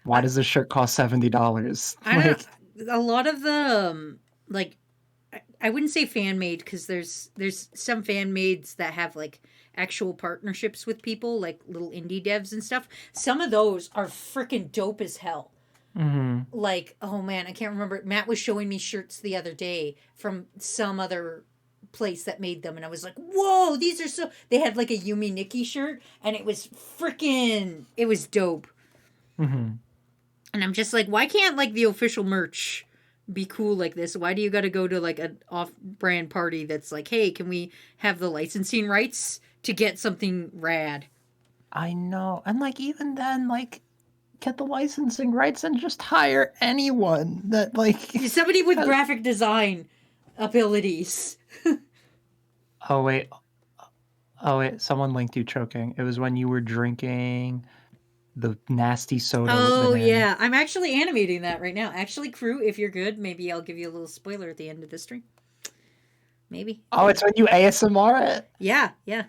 Why I, does this shirt cost $70? I don't. Like A lot of the like I wouldn't say fan made because there's some fan mades that have like actual partnerships with people like little indie devs and stuff. Some of those are freaking dope as hell. mhm. Like, oh man, I can't remember. Matt was showing me shirts the other day from some other place that made them, and I was like, whoa, these are so. They had like a Yumi Nikki shirt, and it was freaking. It was dope. Mhm. And I'm just like, why can't like the official merch be cool like this? Why do you got to go to like an off-brand party that's like, hey, can we have the licensing rights to get something rad? I know. And like even then like get the licensing rights and just hire anyone that like Somebody with has... graphic design abilities. Oh wait. Oh wait, someone linked you choking. It was when you were drinking the nasty soda with Oh banana. yeah, I'm actually animating that right now. Actually, crew, if you're good, maybe I'll give you a little spoiler at the end of the stream. Maybe. Oh, it's when you ASMR it? Yeah, yeah.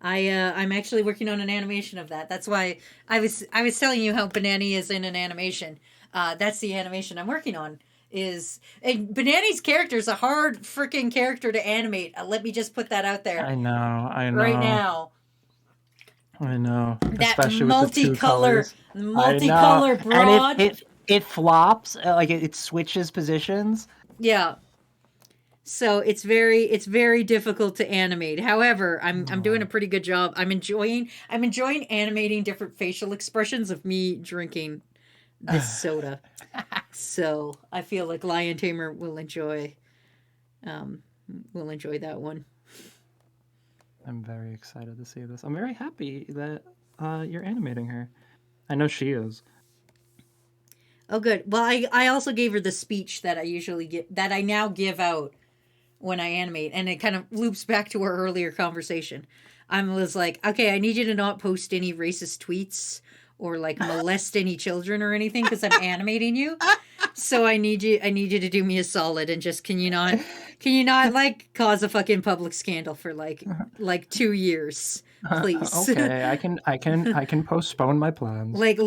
I'm actually working on an animation of that. That's why I was telling you how Banani is in an animation. That's the animation I'm working on. And Banani's character is a hard freaking character to animate. Let me just put that out there I know. right now. I know. That Especially with the two colors. multicolor broad. And it flops, like it switches positions. Yeah. So it's very difficult to animate. However, I'm doing a pretty good job. I'm enjoying animating different facial expressions of me drinking this soda. So I feel like Lion Tamer will enjoy that one. I'm very excited to see this. I'm very happy that you're animating her. I know she is. Oh, good. Well, I also gave her the speech that I now give out when I animate, and it kind of loops back to our earlier conversation. I was like, okay, I need you to not post any racist tweets or like molest any children or anything because I'm animating you. So I need you to do me a solid and just can you not like cause a fucking public scandal for like 2 years, please. Okay, I can postpone my plans. Like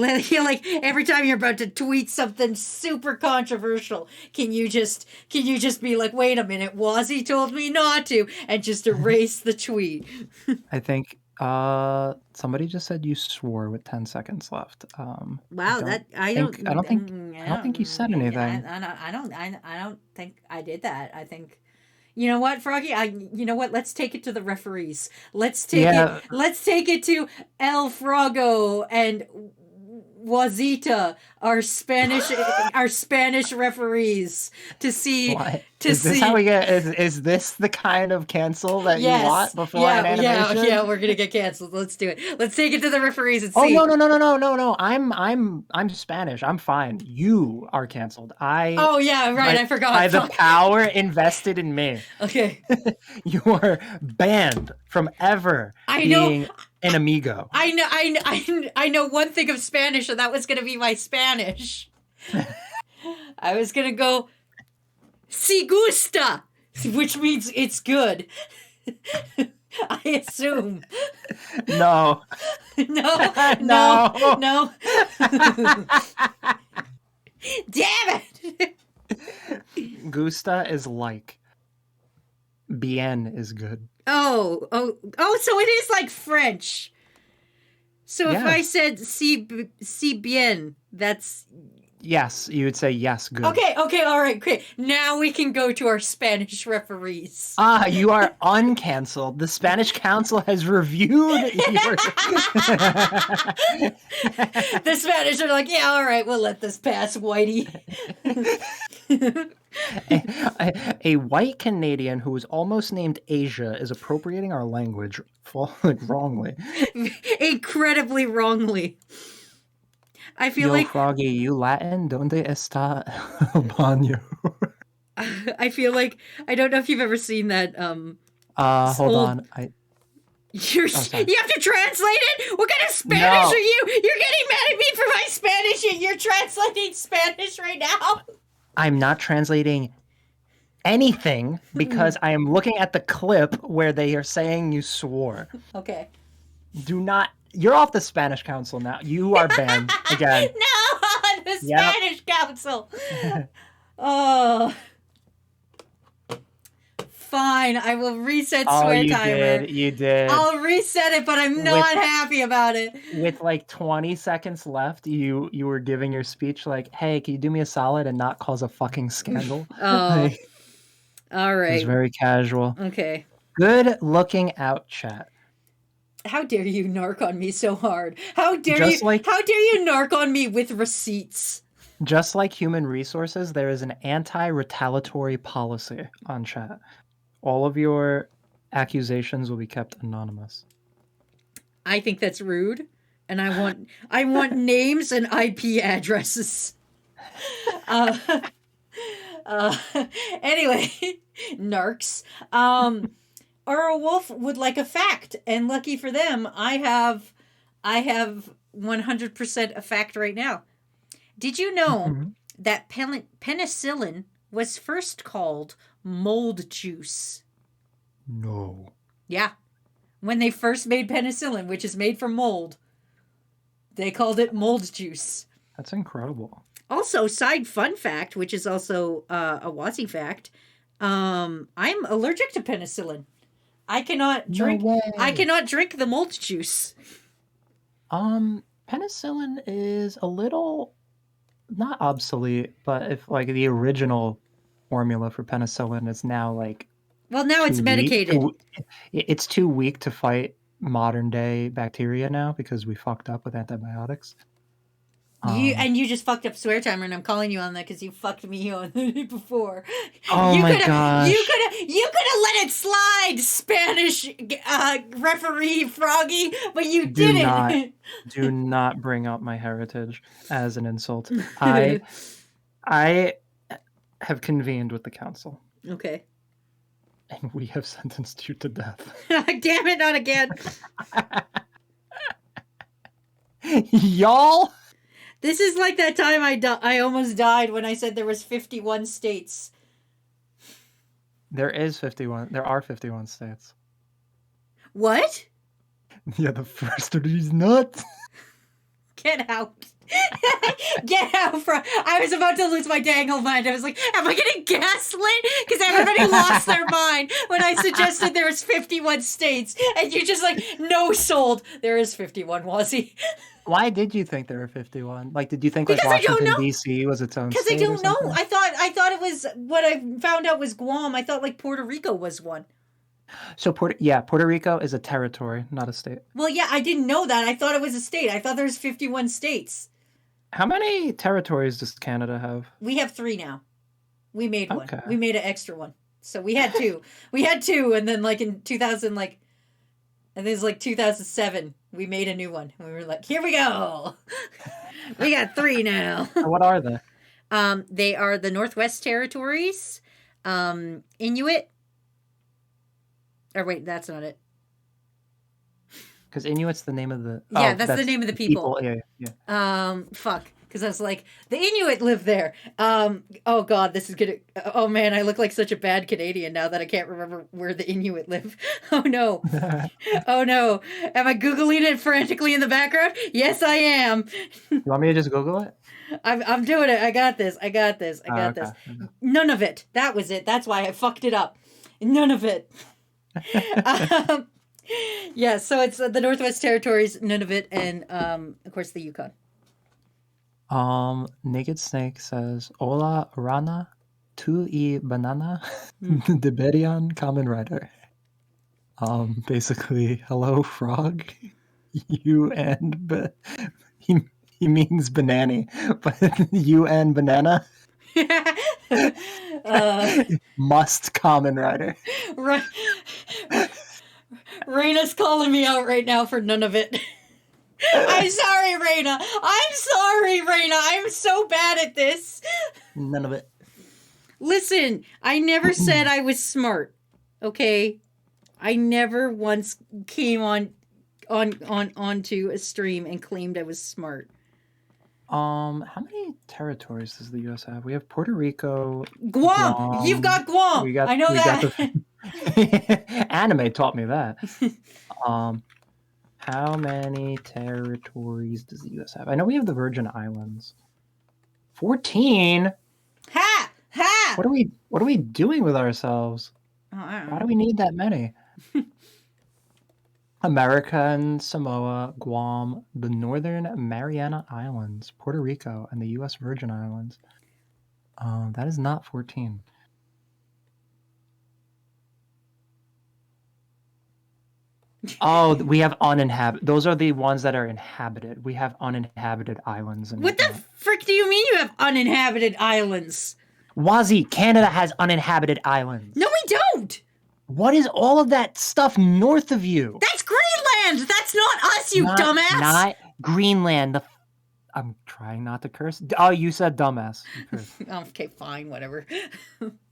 every time you're about to tweet something super controversial, can you just be like, wait a minute, Wazzy told me not to, and just erase the tweet. I think somebody just said you swore with 10 seconds left. Wow, I don't think you said anything. I don't think I did that. I think you know what, Froggy? You know what? Let's take it to the referees. Let's take it to El Frogo and Wazita, our Spanish referees to see What? to Is this see. how we get? Is this the kind of cancel that you want before an animation? Yeah, we're gonna get canceled. Let's do it. Let's take it to the referees and Oh see. no! I'm Spanish. I'm fine. You are canceled. Oh yeah, right. I forgot. By the power invested in me. Okay. You are banned from ever being an amigo. I know one thing of Spanish, and that was gonna be my Spanish. I was gonna go si gusta, which means it's good. I assume. No. No. Damn it! Gusta is like. Bien is good. Oh! So it is like French. So if I said si bien, that's. Yes, you would say yes, good. Okay, all right, great. Now we can go to our Spanish referees. You are uncancelled. The Spanish Council has reviewed your... The Spanish are like, yeah, all right, we'll let this pass, Whitey. A white Canadian who is almost named Asia is appropriating our language wrongly. Incredibly wrongly. I feel Yo, like Froggy, you Latin? Donde está el baño? I feel like I don't know if you've ever seen that Hold old on. you have sorry. to translate it? What kind of Spanish No. are you? You're getting mad at me for my Spanish and you're translating Spanish right now? I'm not translating anything because I am looking at the clip where they are saying you swore. Okay. Do not. You're off the Spanish Council now. You are banned again. No, the Yep. Spanish Council. Oh. Fine, I will reset swear timer. You did. I'll reset it, but I'm not happy about it. With like 20 seconds left, you were giving your speech like, "Hey, can you do me a solid and not cause a fucking scandal?" Oh. Like, all right. it was very casual. Okay. Good looking out, chat. How dare you narc on me so hard? How dare Just you? like- How dare you narc on me with receipts? Just like human resources, there is an anti-retaliatory policy on chat. All of your accusations will be kept anonymous. I think that's rude, and I want names and IP addresses. Anyway, narcs. Earl Wolf would like a fact, and lucky for them, I have 100% a fact right now. Did you know that penicillin was first called mold juice? No. Yeah. When they first made penicillin, which is made from mold, they called it mold juice. That's incredible. Also, side fun fact, which is also a Wazzy fact, I'm allergic to penicillin. I cannot drink. No way. I cannot drink the mold juice. Penicillin is a little not obsolete, but if like the original formula for penicillin is now like well, now it's medicated. It's too weak to fight modern day bacteria now because we fucked up with antibiotics. You just fucked up swear timer, and I'm calling you on that because you fucked me on it before. Oh my gosh! You could have let it slide, Spanish referee Froggy, but you didn't. Do not bring up my heritage as an insult. I have convened with the council. Okay. And we have sentenced you to death. Damn it! Not again. Y'all. This is like that time I almost died when I said there was 51 states. There is 51. There are 51 states. What? Yeah, the first of these nuts. Get out. Get out from... I was about to lose my dangle mind. I was like, am I getting gaslit? Because everybody lost their mind when I suggested there was 51 states. And you just like, no sold. There is 51, Wazzy. Why did you think there were 51? Like, did you think like because Washington D.C. was its own state? Because I don't know. I thought it was what I found out was Guam. I thought like Puerto Rico was one. So Puerto Rico is a territory, not a state. Well, yeah, I didn't know that. I thought it was a state. I thought there was 51 states. How many territories does Canada have? We have 3 now. We made one. Okay. We made an extra one. So we had 2. We had 2, and then like in 2000, like, and then it's like 2007, we made a new one. And we were like, here we go. We got 3 now. What are they? They are the Northwest Territories, Inuit. Or wait, that's not it. Because Inuit's the name of the... Yeah, that's the name of the people. Yeah. Fuck. Because I was like, the Inuit live there. Oh God, this is gonna... Oh man, I look like such a bad Canadian now that I can't remember where the Inuit live. Oh no. Oh no. Am I Googling it frantically in the background? Yes, I am. You want me to just Google it? I'm doing it. I got this. This. None of it. That was it. That's why I fucked it up. None of it. Yeah, so it's the Northwest Territories, Nunavut, and of course the Yukon. Naked Snake says, "Hola Rana, tu y banana, Deberian Kamen Rider." Basically, hello frog, you and he means banana, but you and banana. Must Common Rider. Ra- Raina's calling me out right now for none of it. I'm sorry, Raina. I'm sorry, Raina. I'm so bad at this. None of it. Listen, I never said I was smart. Okay? I never once came onto a stream and claimed I was smart. How many territories does the U.S. have? We have Puerto Rico, Guam. You've got Guam. I know that. Anime taught me that. How many territories does the U.S. have? I know we have the Virgin Islands. 14. Ha! Ha! What are we doing with ourselves? Oh, I don't know. Why do we need that many? American Samoa, Guam, the Northern Mariana Islands, Puerto Rico, and the U.S. Virgin Islands. That is not 14. Oh, we have uninhabited. Those are the ones that are inhabited. We have uninhabited islands. What the frick do you mean you have uninhabited islands? Wazzy, Canada has uninhabited islands. No, we don't. What is all of that stuff north of you? That's Greenland. That's not us, you dumbass. Not Greenland. I'm trying not to curse. Oh, you said dumbass. Okay, fine, whatever.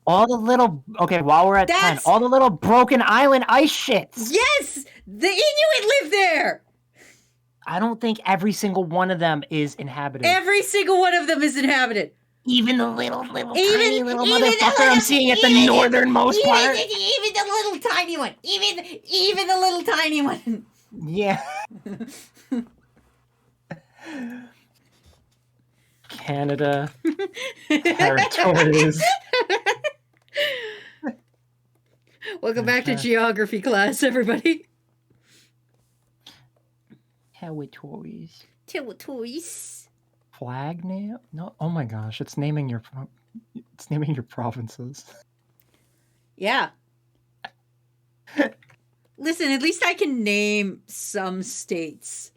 All the little... Okay, while we're at 10, all the little broken island ice shits. Yes! The Inuit live there! I don't think every single one of them is inhabited. Every single one of them is inhabited. Even the little tiny motherfucker I'm seeing at the northernmost part? Even the little tiny one. Even the little tiny one. Yeah. Canada territories. Welcome back to geography class, everybody. Territories. Flag name? No. Oh my gosh! It's naming your provinces. Yeah. Listen, at least I can name some states.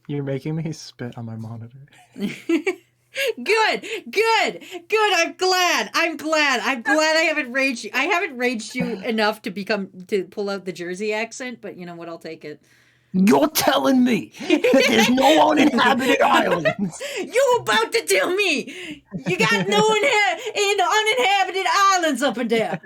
You're making me spit on my monitor. Good. I'm glad I haven't raged you. I haven't raged you enough to pull out the Jersey accent, but you know what? I'll take it. You're telling me that there's no uninhabited islands? You about to tell me you got no uninhabited islands up and down?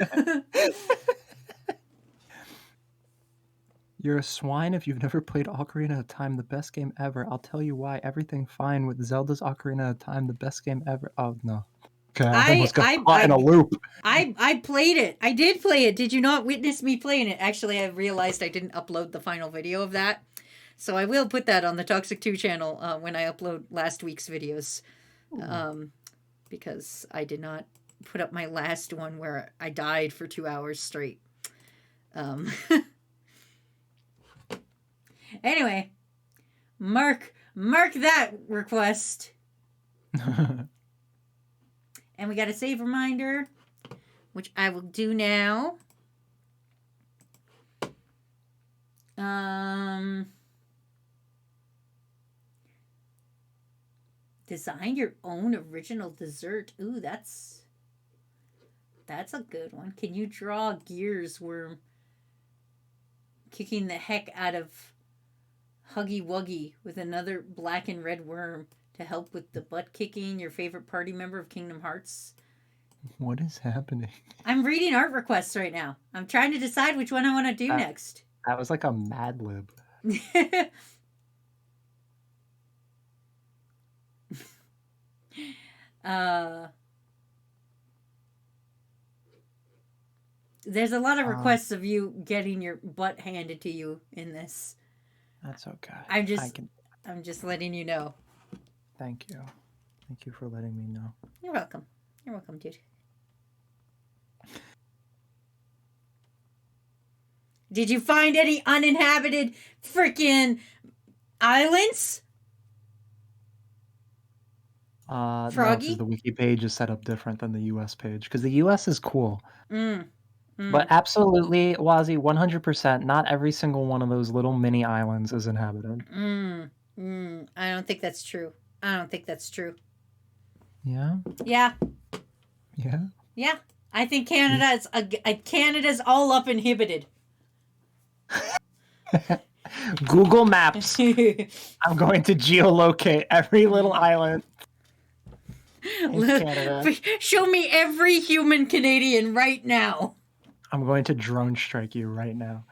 You're a swine if you've never played Ocarina of Time, the best game ever. I'll tell you why. Everything fine with Zelda's Ocarina of Time, the best game ever. Oh, no. Okay, I almost got caught in a loop. I played it. I did play it. Did you not witness me playing it? Actually, I realized I didn't upload the final video of that. So I will put that on the Toxic 2 channel when I upload last week's videos. Because I did not put up my last one where I died for 2 hours straight. Anyway, mark that request. And we got a save reminder, which I will do now. Design your own original dessert. Ooh, that's a good one. Can you draw a gears worm kicking the heck out of Huggy Wuggy with another black and red worm to help with the butt kicking, your favorite party member of Kingdom Hearts? What is happening? I'm reading art requests right now. I'm trying to decide which one I want to do next. That was like a Mad Lib. There's a lot of requests of you getting your butt handed to you in this. That's okay. I'm just letting you know. Thank you. Thank you for letting me know. You're welcome. You're welcome, dude. Did you find any uninhabited freaking islands? Froggy? No, because the wiki page is set up different than the US page. Because the US is cool. But absolutely, Wazzy, 100%, not every single one of those little mini islands is inhabited. I don't think that's true. Yeah? Yeah. Yeah. Yeah, I think Canada's all up inhibited. Google Maps. I'm going to geolocate every little island in Canada. Show me every human Canadian right now. I'm going to drone strike you right now.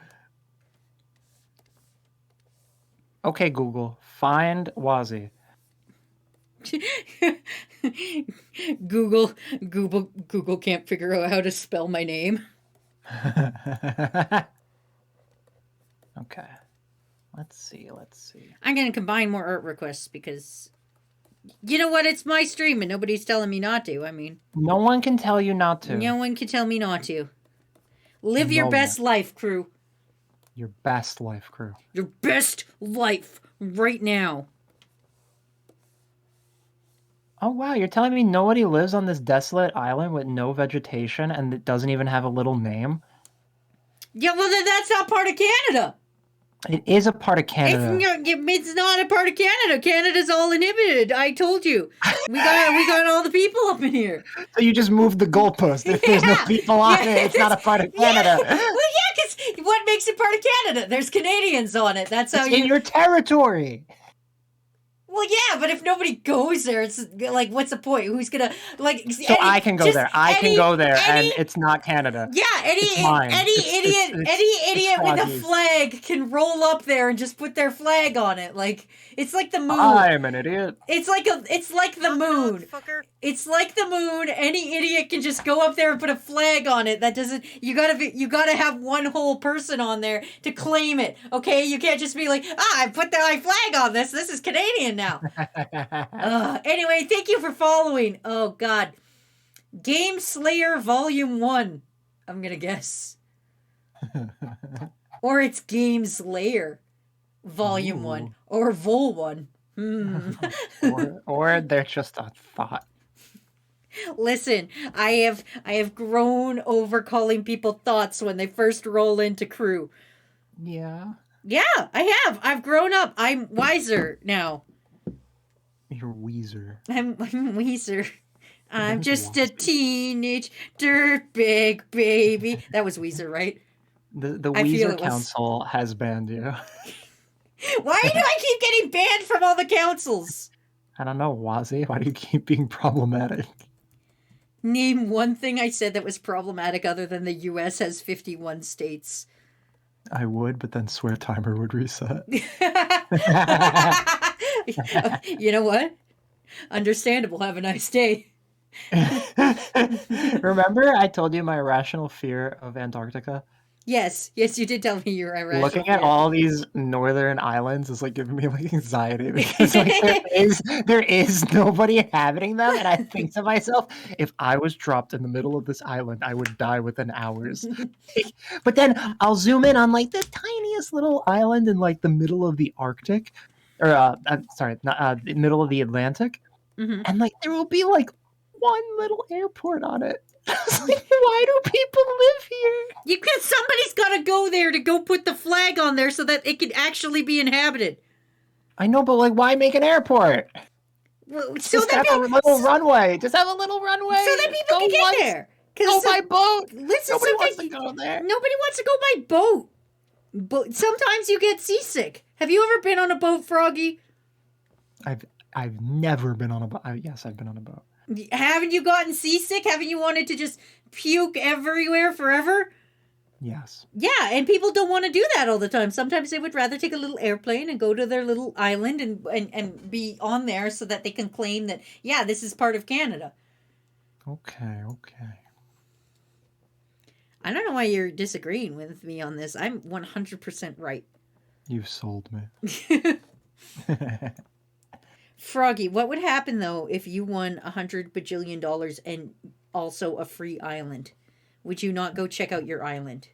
Okay, Google, find Wazi. Google can't figure out how to spell my name. Okay. Let's see. I'm gonna combine more art requests because you know what? It's my stream and nobody's telling me not to. I mean, no one can tell you not to. No one can tell me not to. Live your best life, crew. Your best life, crew. Your best life right now. Oh, wow. You're telling me nobody lives on this desolate island with no vegetation and it doesn't even have a little name? Yeah, well, then that's not part of Canada. It is a part of Canada. It's not a part of Canada. Canada's all inhibited. I told you. We got all the people up in here. So you just moved the goalpost. If there's no people on it, it's not a part of Canada. Well, yeah, because what makes it part of Canada? There's Canadians on it. That's how it's in your territory. Well, yeah, but if nobody goes there, it's like, what's the point? Who's gonna like? So I can go there. I can go there, and it's not Canada. Yeah, any idiot with a flag can roll up there and just put their flag on it. Like it's like the moon. I'm an idiot. It's like the moon. It's like the moon. Any idiot can just go up there and put a flag on it. That doesn't. You gotta have one whole person on there to claim it. Okay, you can't just be like, I put my flag on this. This is Canadian now. Anyway, thank you for following. Oh God, Game Slayer Volume 1. I'm gonna guess, or it's Game Slayer Volume 1 or Vol 1. or they're just a thought. Listen, I have grown over calling people thoughts when they first roll into crew. Yeah. Yeah, I have. I've grown up. I'm wiser now. You're Weezer. I'm Weezer. I'm just a teenage dirtbag baby. That was Weezer, right? The Weezer Council has banned you. Why do I keep getting banned from all the councils? I don't know, Wazi. Why do you keep being problematic? Name one thing I said that was problematic other than the U.S. has 51 states. I would, but then swear timer would reset. You know what? Understandable. Have a nice day. Remember I told you my irrational fear of Antarctica? Yes, you did tell me you're irrational. Looking at all these northern islands is like giving me like anxiety because like there is nobody inhabiting them, and I think to myself, if I was dropped in the middle of this island, I would die within hours. But then I'll zoom in on like the tiniest little island in like the middle of the Arctic, or the middle of the Atlantic, and like there will be like one little airport on it. Like, why do people live here? Because somebody's got to go there to go put the flag on there so that it can actually be inhabited. I know, but like, why make an airport? Well, just have a little runway. Just have a little runway. So that people can get there. Go by boat. Listen, nobody wants to go there. Nobody wants to go by boat. But sometimes you get seasick. Have you ever been on a boat, Froggy? I've never been on a boat. Yes, I've been on a boat. Haven't you gotten seasick? Haven't you wanted to just puke everywhere forever? Yes. Yeah, and people don't want to do that all the time. Sometimes they would rather take a little airplane and go to their little island and be on there so that they can claim that, yeah, this is part of Canada. Okay. I don't know why you're disagreeing with me on this. I'm 100% right. You've sold me. Froggy, what would happen, though, if you won $100 bajillion and also a free island? Would you not go check out your island?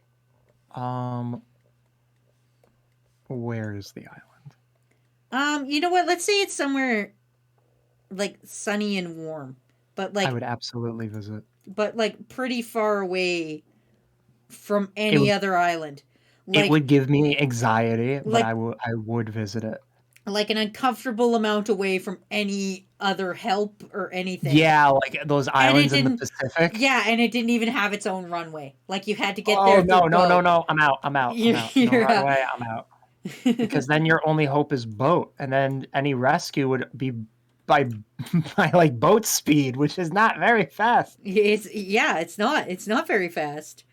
Where is the island? You know what? Let's say it's somewhere, like, sunny and warm. But, like... I would absolutely visit. But, like, pretty far away from any other island. Like, it would give me anxiety, but I would visit it. Like an uncomfortable amount away from any other help or anything. Yeah, like those And it islands in the didn't. Pacific. Yeah, and it didn't even have its own runway. Like you had to get Oh there through no, no, no, boat. no! I'm out. I'm out. I'm out. No You're runway. I'm out. Because then your only hope is boat, and then any rescue would be by by like boat speed, which is not very fast. it's not very fast.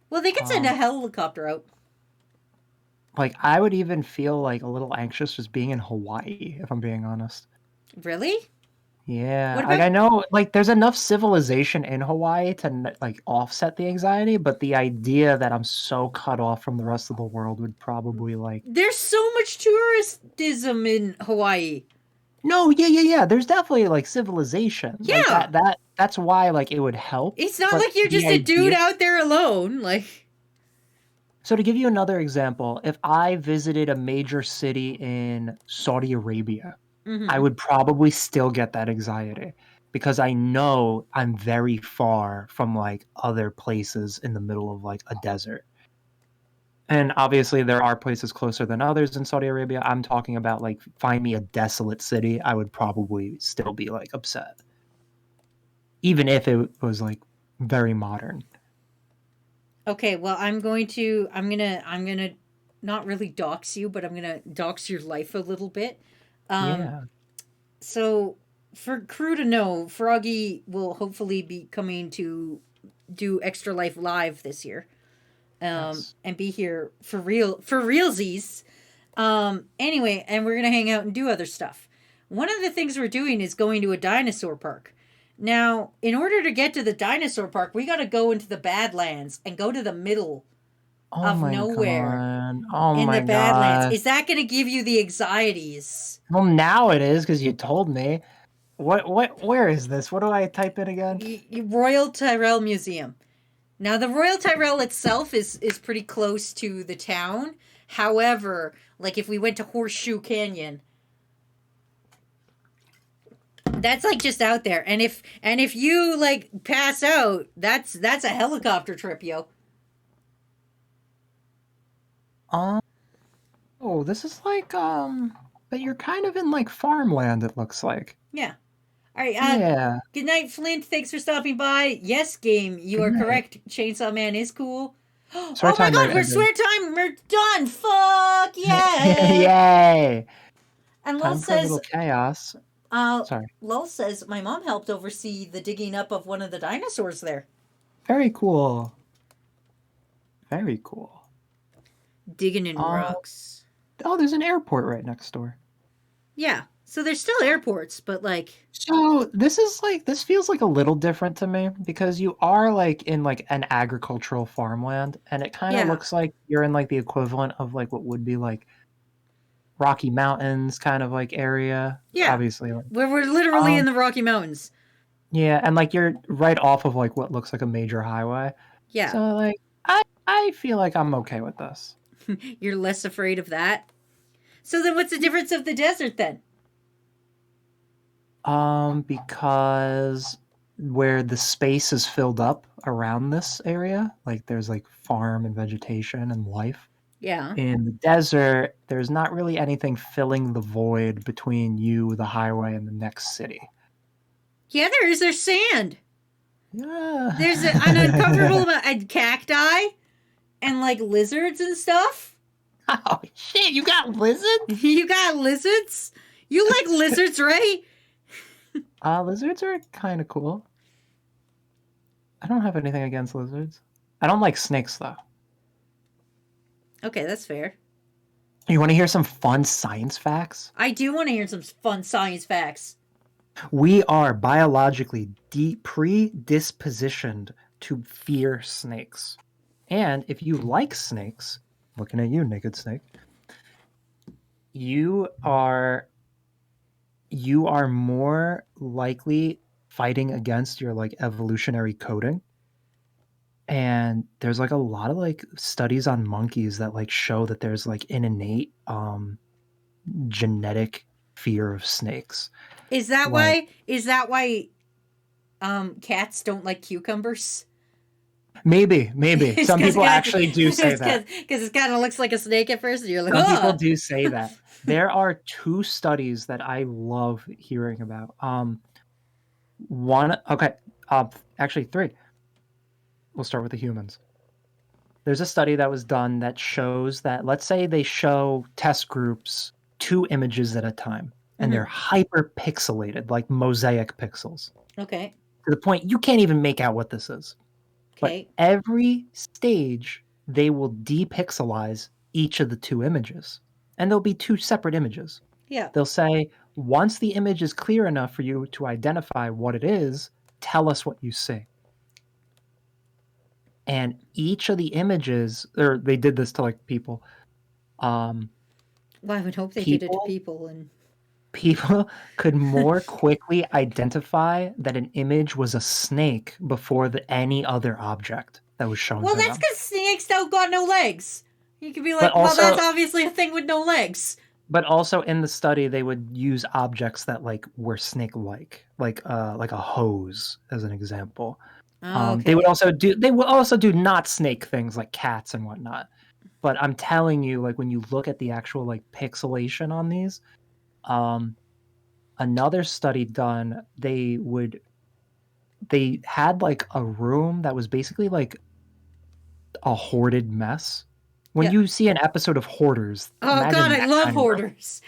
Well, they could send a Um, helicopter out. like I would even feel like a little anxious just being in Hawaii, if I'm being honest. Really? Yeah, What like about? I know, like there's enough civilization in Hawaii to like offset the anxiety, but the idea that I'm so cut off from the rest of the world would probably like. There's so much touristism in Hawaii. No, yeah, yeah, yeah. There's definitely like civilization, like Yeah, that's why like it would help. it's not But like you're the just a dude idea. out there alone. Like, So to give you another example, if I visited a major city in Saudi Arabia, I mm-hmm. would probably still get that anxiety because I know I'm very far from like other places in the middle of like a desert. And obviously there are places closer than others in Saudi Arabia. I'm talking about like find me a desolate city, I would probably still be like upset. Even if it was like very modern. Okay, well, I'm gonna not really dox you, but I'm gonna dox your life a little bit. Um, Yeah. so for crew to know, Froggy will hopefully be coming to do Extra Life Live this year. Yes. And be here for realsies. Anyway, and we're gonna hang out and do other stuff. One of the things we're doing is going to a dinosaur park. Now, in order to get to the dinosaur park, we got to go into the Badlands and go to the middle Oh of my nowhere god. Oh in my the Badlands. god. Is that going to give you the anxieties? Well, now it is because you told me. Where is this? What do I type in again? Royal Tyrrell Museum. Now, the Royal Tyrrell itself is pretty close to the town. However, like if we went to Horseshoe Canyon, that's like just out there. And if you like pass out, that's a helicopter trip, yo. Um, oh, this is like but you're kind of in like farmland, it looks like. Yeah. All right. Yeah. Good night, Flint. Thanks for stopping by. Yes, game. You Good are night. correct. Chainsaw Man is cool. Swear Oh my time God, we're ended. swear time. We're done. Fuck yeah. Yay! And Lul Time for a says, little chaos. uh, Sorry. Lul says my mom helped oversee the digging up of one of the dinosaurs there. Very cool. Very cool. Digging in Um, rocks. oh, there's an airport right next door. Yeah. So there's still airports, but like, So this feels like a little different to me because you are like in like an agricultural farmland and it kind of yeah, looks like you're in like the equivalent of like what would be like Rocky Mountains kind of like area. yeah. Obviously, like, We're literally in um the Rocky Mountains. yeah, and like you're right off of like what looks like a major highway. Yeah. So like I feel like I'm okay with this. You're less afraid of that. So then what's the difference of the desert then? Because where the space is filled up around this area, like there's like farm and vegetation and life. Yeah. In the desert, there's not really anything filling the void between you, the highway, and the next city. Yeah, there's sand. Yeah. There's an uncomfortable amount of cacti and like lizards and stuff. Oh shit! You got lizards? You got lizards? You like lizards, right? Lizards are kind of cool. I don't have anything against lizards. I don't like snakes though. Okay, that's fair. You want to hear some fun science facts? I do want to hear some fun science facts. We are biologically predispositioned to fear snakes. And if you like snakes, looking at you, naked snake, you are more likely fighting against your like evolutionary coding. And there's like a lot of like studies on monkeys that like show that there's like an innate genetic fear of snakes. Is that Like why? Is that why? Cats don't like cucumbers. maybe some people actually do say that. Because it kind of looks like a snake at first, and you're like, Some people oh. do say that. There are 2 studies that I love hearing about. One, okay, actually 3. We'll start with the humans. There's a study that was done that shows that, let's say they show test groups 2 images at a time, and they're hyper pixelated, like mosaic pixels, Okay. to the point you can't even make out what this is. But Okay. every stage, they will depixelize each of the 2 images, and there'll be 2 separate images. Yeah. They'll say, once the image is clear enough for you to identify what it is, tell us what you see. And each of the images, or they did this to like people. Um, Well, I would hope they did it to people people. And people could more quickly identify that an image was a snake before any other object that was shown well, to that's them. because snakes don't got no legs. You could be But like, well, also, that's obviously a thing with no legs. but also in the study, they would use objects that like were snake-like, like a hose, as an example. They would Okay. also do not snake things like cats and whatnot. But I'm telling you, like when you look at the actual like pixelation on these, um, another study done, they had like a room that was basically like a hoarded mess. When Yeah. you see an episode of Hoarders, Oh God, imagine I that love kind of room. hoarders.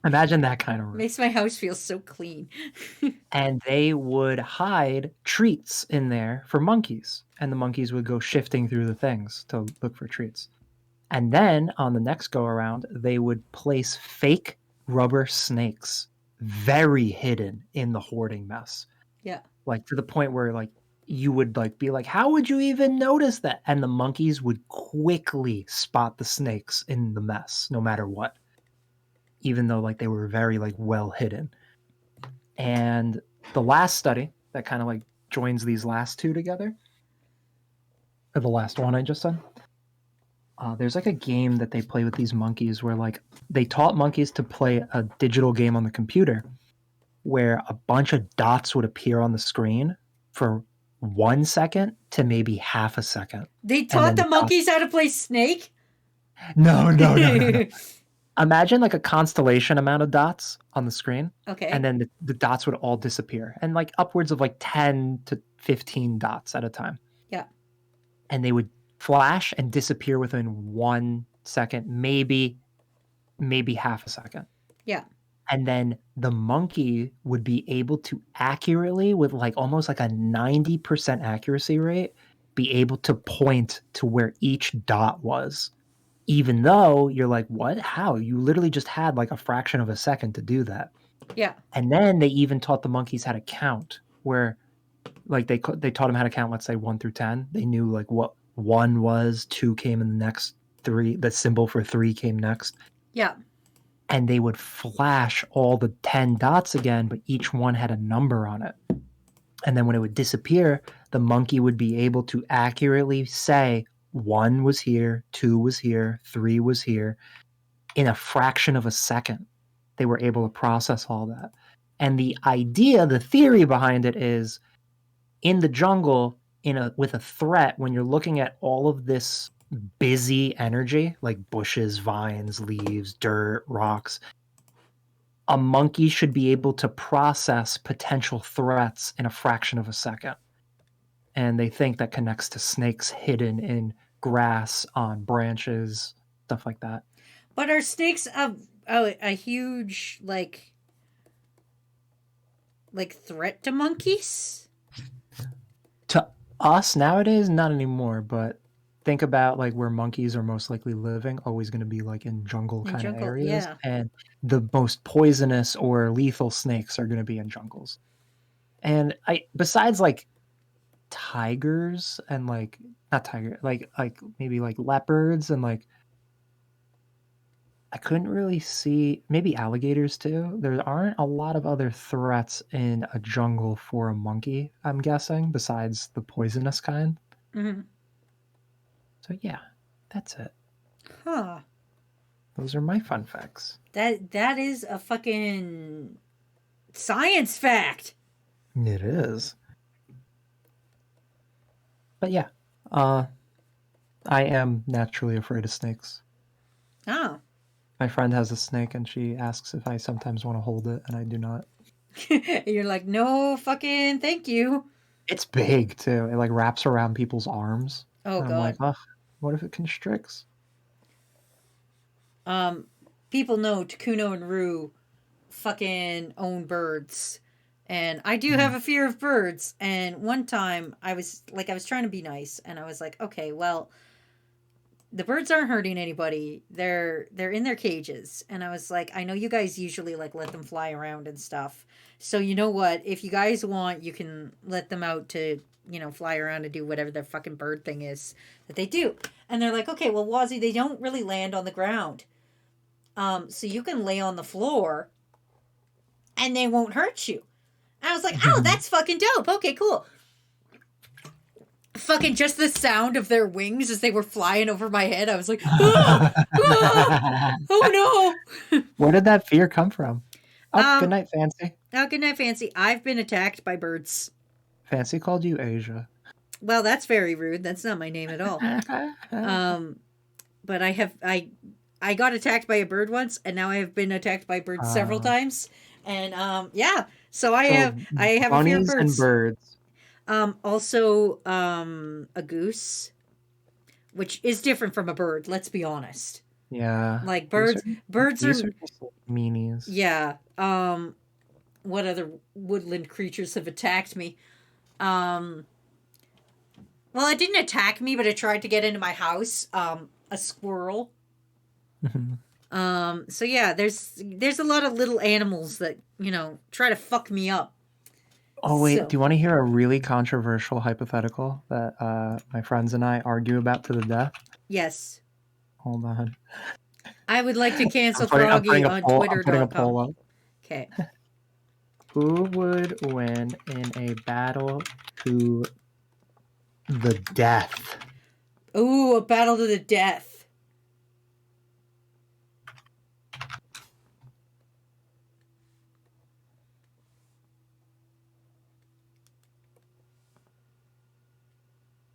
Imagine that kind of room. Makes my house feel so clean. And they would hide treats in there for monkeys, and the monkeys would go shifting through the things to look for treats. And then on the next go around, they would place fake rubber snakes very hidden in the hoarding mess. Yeah. Like to the point where like you would like be like, how would you even notice that? And the monkeys would quickly spot the snakes in the mess, no matter what. Even though like they were very like well hidden. And the last study that kind of like joins these last 2 together, or the last one I just said, there's like a game that they play with these monkeys where like they taught monkeys to play a digital game on the computer where a bunch of dots would appear on the screen for 1 second to maybe half a second. They And taught then the the dots, monkeys how to play Snake? no. Imagine like a constellation amount of dots on the screen, and Okay. then the dots would all disappear, and like upwards of like 10 to 15 dots at a time. Yeah. And they would flash and disappear within 1 second, maybe half a second. Yeah. And then the monkey would be able to accurately, with like almost like a 90% accuracy rate, be able to point to where each dot was. Even though you're like, what? How? You literally just had like a fraction of a second to do that. Yeah. And then they even taught the monkeys how to count, where like they taught them how to count, let's say 1 through 10. They knew like what 1 was, 2 came in the next, 3, the symbol for 3 came next. Yeah. And they would flash all the 10 dots again, but each one had a number on it. And then when it would disappear, the monkey would be able to accurately say 1 was here, 2 was here, 3 was here in a fraction of a second. They were able to process all that. And the idea, the theory behind it is in the jungle, with a threat, when you're looking at all of this busy energy, like bushes, vines, leaves, dirt, rocks, a monkey should be able to process potential threats in a fraction of a second. And they think that connects to snakes hidden in grass, on branches, stuff like that. But are snakes a huge like threat to monkeys? To us nowadays, not anymore, but think about like where monkeys are most likely living, always going to be like in jungle In kind of jungle, areas. yeah. And the most poisonous or lethal snakes are going to be in jungles. And besides like tigers and like, not tiger, like maybe like leopards and like, I couldn't really see, maybe alligators too. There aren't a lot of other threats in a jungle for a monkey, I'm guessing, besides the poisonous kind. Mm-hmm. So yeah, that's it. Huh. Those are my fun facts. That is a fucking science fact. It is. But yeah, I am naturally afraid of snakes. Oh. My friend has a snake, and she asks if I sometimes want to hold it, and I do not. You're like, no fucking thank you. It's big too. It like wraps around people's arms, Oh and I'm like, god. oh, what if it constricts? Um, People know Takuno and Rue fucking own birds. And I do have Mhm. a fear of birds. And one time I was trying to be nice and I was like, okay, well, the birds aren't hurting anybody. They're in their cages. And I was like, I know you guys usually like let them fly around and stuff. So you know what? If you guys want, you can let them out to, fly around and do whatever their fucking bird thing is that they do. And they're like, okay, well, Wazzy, they don't really land on the ground. So you can lay on the floor and they won't hurt you. And I was like, oh, that's fucking dope. Okay, cool. Fucking just the sound of their wings as they were flying over my head, I was like, ah, ah, oh no. Where did that fear come from? Oh, good Um, night, Fancy. Good night, Fancy. I've been attacked by birds. Fancy called you Asia. Well, that's very rude. That's not my name at all. Um, but I got attacked by a bird once, and now I have been attacked by birds several uh, times. And yeah, so so I have a fear of bunnies and birds. birds. Also, a goose, which is different from a bird. Let's be honest. Yeah, Like these birds, are birds these are are just like meanies. yeah. What other woodland creatures have attacked me? Um, well, it didn't attack me, but it tried to get into my house. A squirrel. Mhm. So yeah, there's a lot of little animals that try to fuck me up. Oh wait, do So you want to hear a really controversial hypothetical that my friends and I argue about to the death? yes, Hold on. I would like to I'm cancel putting I'm Froggy putting a on poll. I'm putting a Twitter.com. poll up. Okay. Who would win in a battle to the death? Ooh, a battle to the death.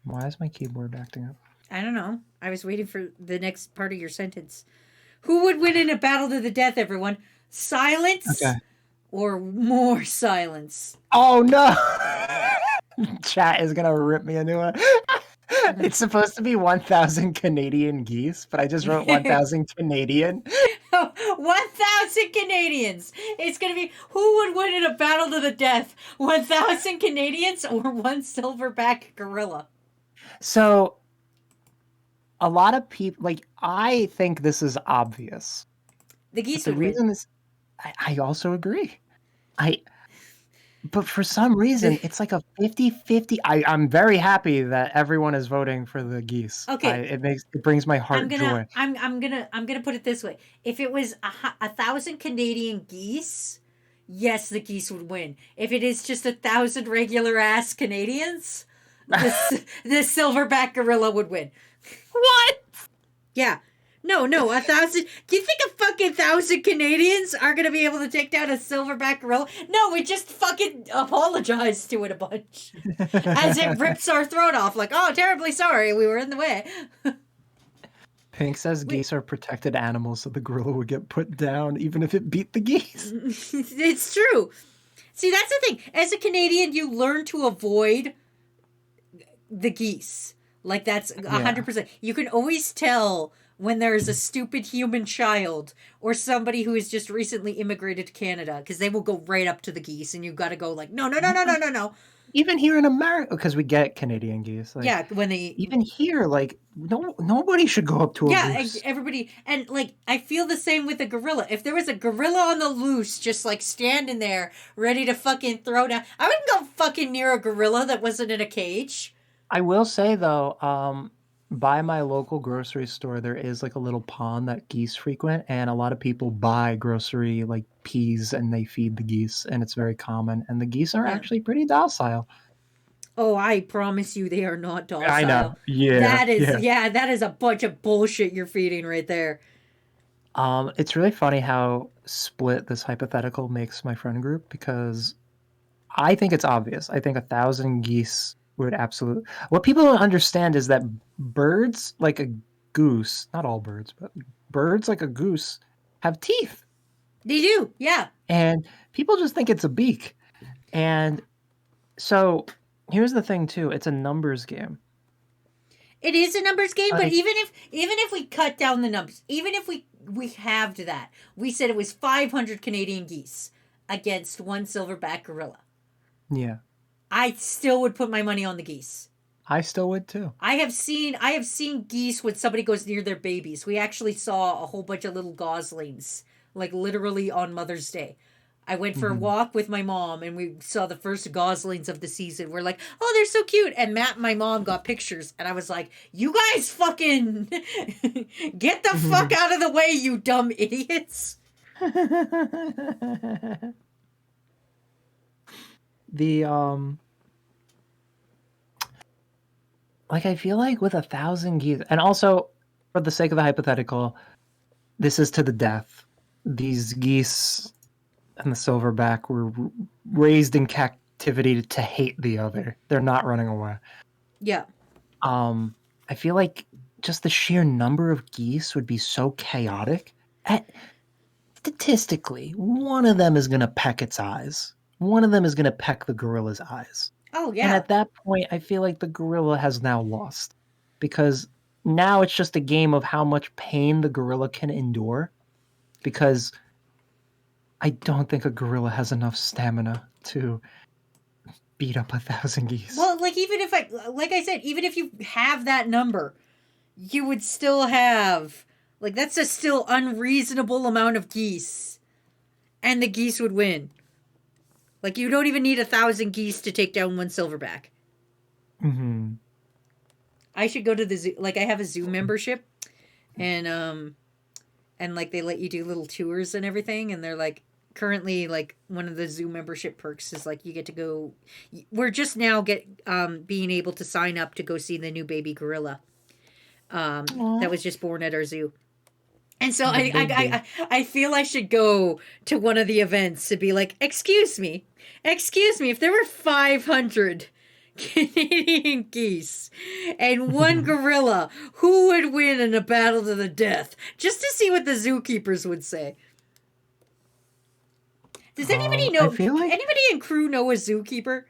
Why is my keyboard acting up? I don't know. I was waiting for the next part of your sentence. Who would win in a battle to the death, everyone? Okay. Silence or more silence? Oh no! Chat is gonna rip me a new one. It's supposed to be 1,000 Canadian geese, but I just wrote 1,000 Canadian. 1,000 Canadians. It's going to be who would win in a battle to the death? 1,000 Canadians or one silverback gorilla? So, a lot of people, like, I think this is obvious. The But geese the would win. reason is, I also agree. But for some reason, it's like a 50-50. I'm very happy that everyone is voting for the geese. Okay, It brings my heart joy. I'm gonna put it this way. If it was 1,000 Canadian geese, yes, the geese would win. If it is just 1,000 regular ass Canadians, the silverback gorilla would win. What? Yeah. No, 1,000. Do you think a fucking 1,000 Canadians are gonna be able to take down a silverback gorilla? No, we just fucking apologize to it a bunch as it rips our throat off. Like, oh, terribly sorry, we were in the way. Pink says Wait. geese are protected animals, so the gorilla would get put down even if it beat the geese. It's true. See, that's the thing. As a Canadian, you learn to avoid the geese. Like that's 100%. You can always tell when there's a stupid human child or somebody who has just recently immigrated to Canada because they will go right up to the geese and you've got to go like no. Even here in America, because we get Canadian geese. Like, Yeah, when they even here, like nobody should go up to a goose. everybody and like I feel the same with a gorilla. If there was a gorilla on the loose just like standing there ready to fucking throw down, I wouldn't go fucking near a gorilla that wasn't in a cage. I will say though, by my local grocery store, there is like a little pond that geese frequent, and a lot of people buy grocery like peas and they feed the geese, and it's very common. And the geese are Yeah. actually pretty docile. Oh, I promise you they are not docile. I know. Yeah. That is a bunch of bullshit you're feeding right there. It's really funny how split this hypothetical makes my friend group because I think it's obvious. I think 1,000 geese would absolutely. What people don't understand is that birds, like a goose, not all birds, but birds like a goose, have teeth. They do, yeah. And people just think it's a beak. And so here's the thing too, it's a numbers game. It is a numbers game, but Like, even if we cut down the numbers, even if we halved that, we said it was 500 Canadian geese against one silverback gorilla. yeah. I still would put my money on the geese. I still would too. I have seen geese when somebody goes near their babies. We actually saw a whole bunch of little goslings, like literally on Mother's Day. I went for a walk with my mom and we saw the first goslings of the season. We're like, oh, they're so cute. And Matt and my mom got pictures. And I was like, you guys fucking get the fuck out of the way, you dumb idiots. The like, I feel like with 1,000 geese, and also for the sake of the hypothetical, this is to the death. These geese and the silverback were raised in captivity to hate the other. They're not running away. Yeah. I feel like just the sheer number of geese would be so chaotic. Statistically, one of them is going to peck its eyes. One of them is going to peck the gorilla's eyes. Oh, yeah. And at that point, I feel like the gorilla has now lost. Because now it's just a game of how much pain the gorilla can endure. Because I don't think a gorilla has enough stamina to beat up 1,000 geese. Well, like I said, even if you have that number, you would still have, like, that's a still unreasonable amount of geese. And the geese would win. Like, you don't even need 1,000 geese to take down one silverback. Mm-hmm. I should go to the zoo. Like, I have a zoo membership, and like, they let you do little tours and everything, and they're like, currently, like, one of the zoo membership perks is like you get to go. We're just now being able to sign up to go see the new baby gorilla, that was just born at our zoo. And so I feel I should go to one of the events to be like, excuse me, if there were 500 Canadian geese and one gorilla, who would win in a battle to the death? Just to see what the zookeepers would say. Does anybody know? Anybody in crew know a zookeeper?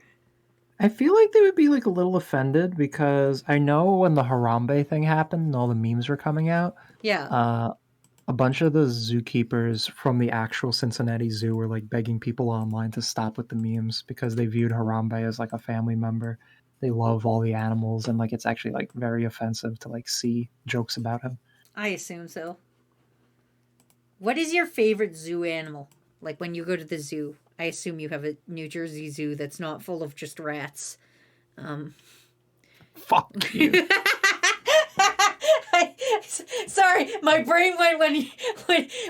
I feel like they would be like a little offended because I know when the Harambe thing happened and all the memes were coming out. Yeah. A bunch of the zookeepers from the actual Cincinnati Zoo were like begging people online to stop with the memes because they viewed Harambe as like a family member. They love all the animals and like it's actually like very offensive to like see jokes about him. I assume so. What is your favorite zoo animal? Like when you go to the zoo, I assume you have a New Jersey zoo that's not full of just rats. Fuck you. Sorry, my brain went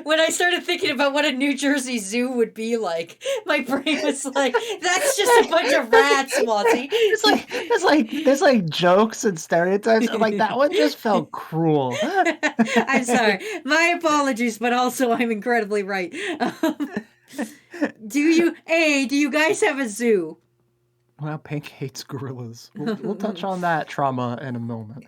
when I started thinking about what a New Jersey zoo would be like. My brain was like, "That's just a bunch of rats, Monty." There's like jokes and stereotypes. And like that one just felt cruel. I'm sorry. My apologies, but also I'm incredibly right. Do you guys have a zoo? Well, Pink hates gorillas. We'll touch on that trauma in a moment.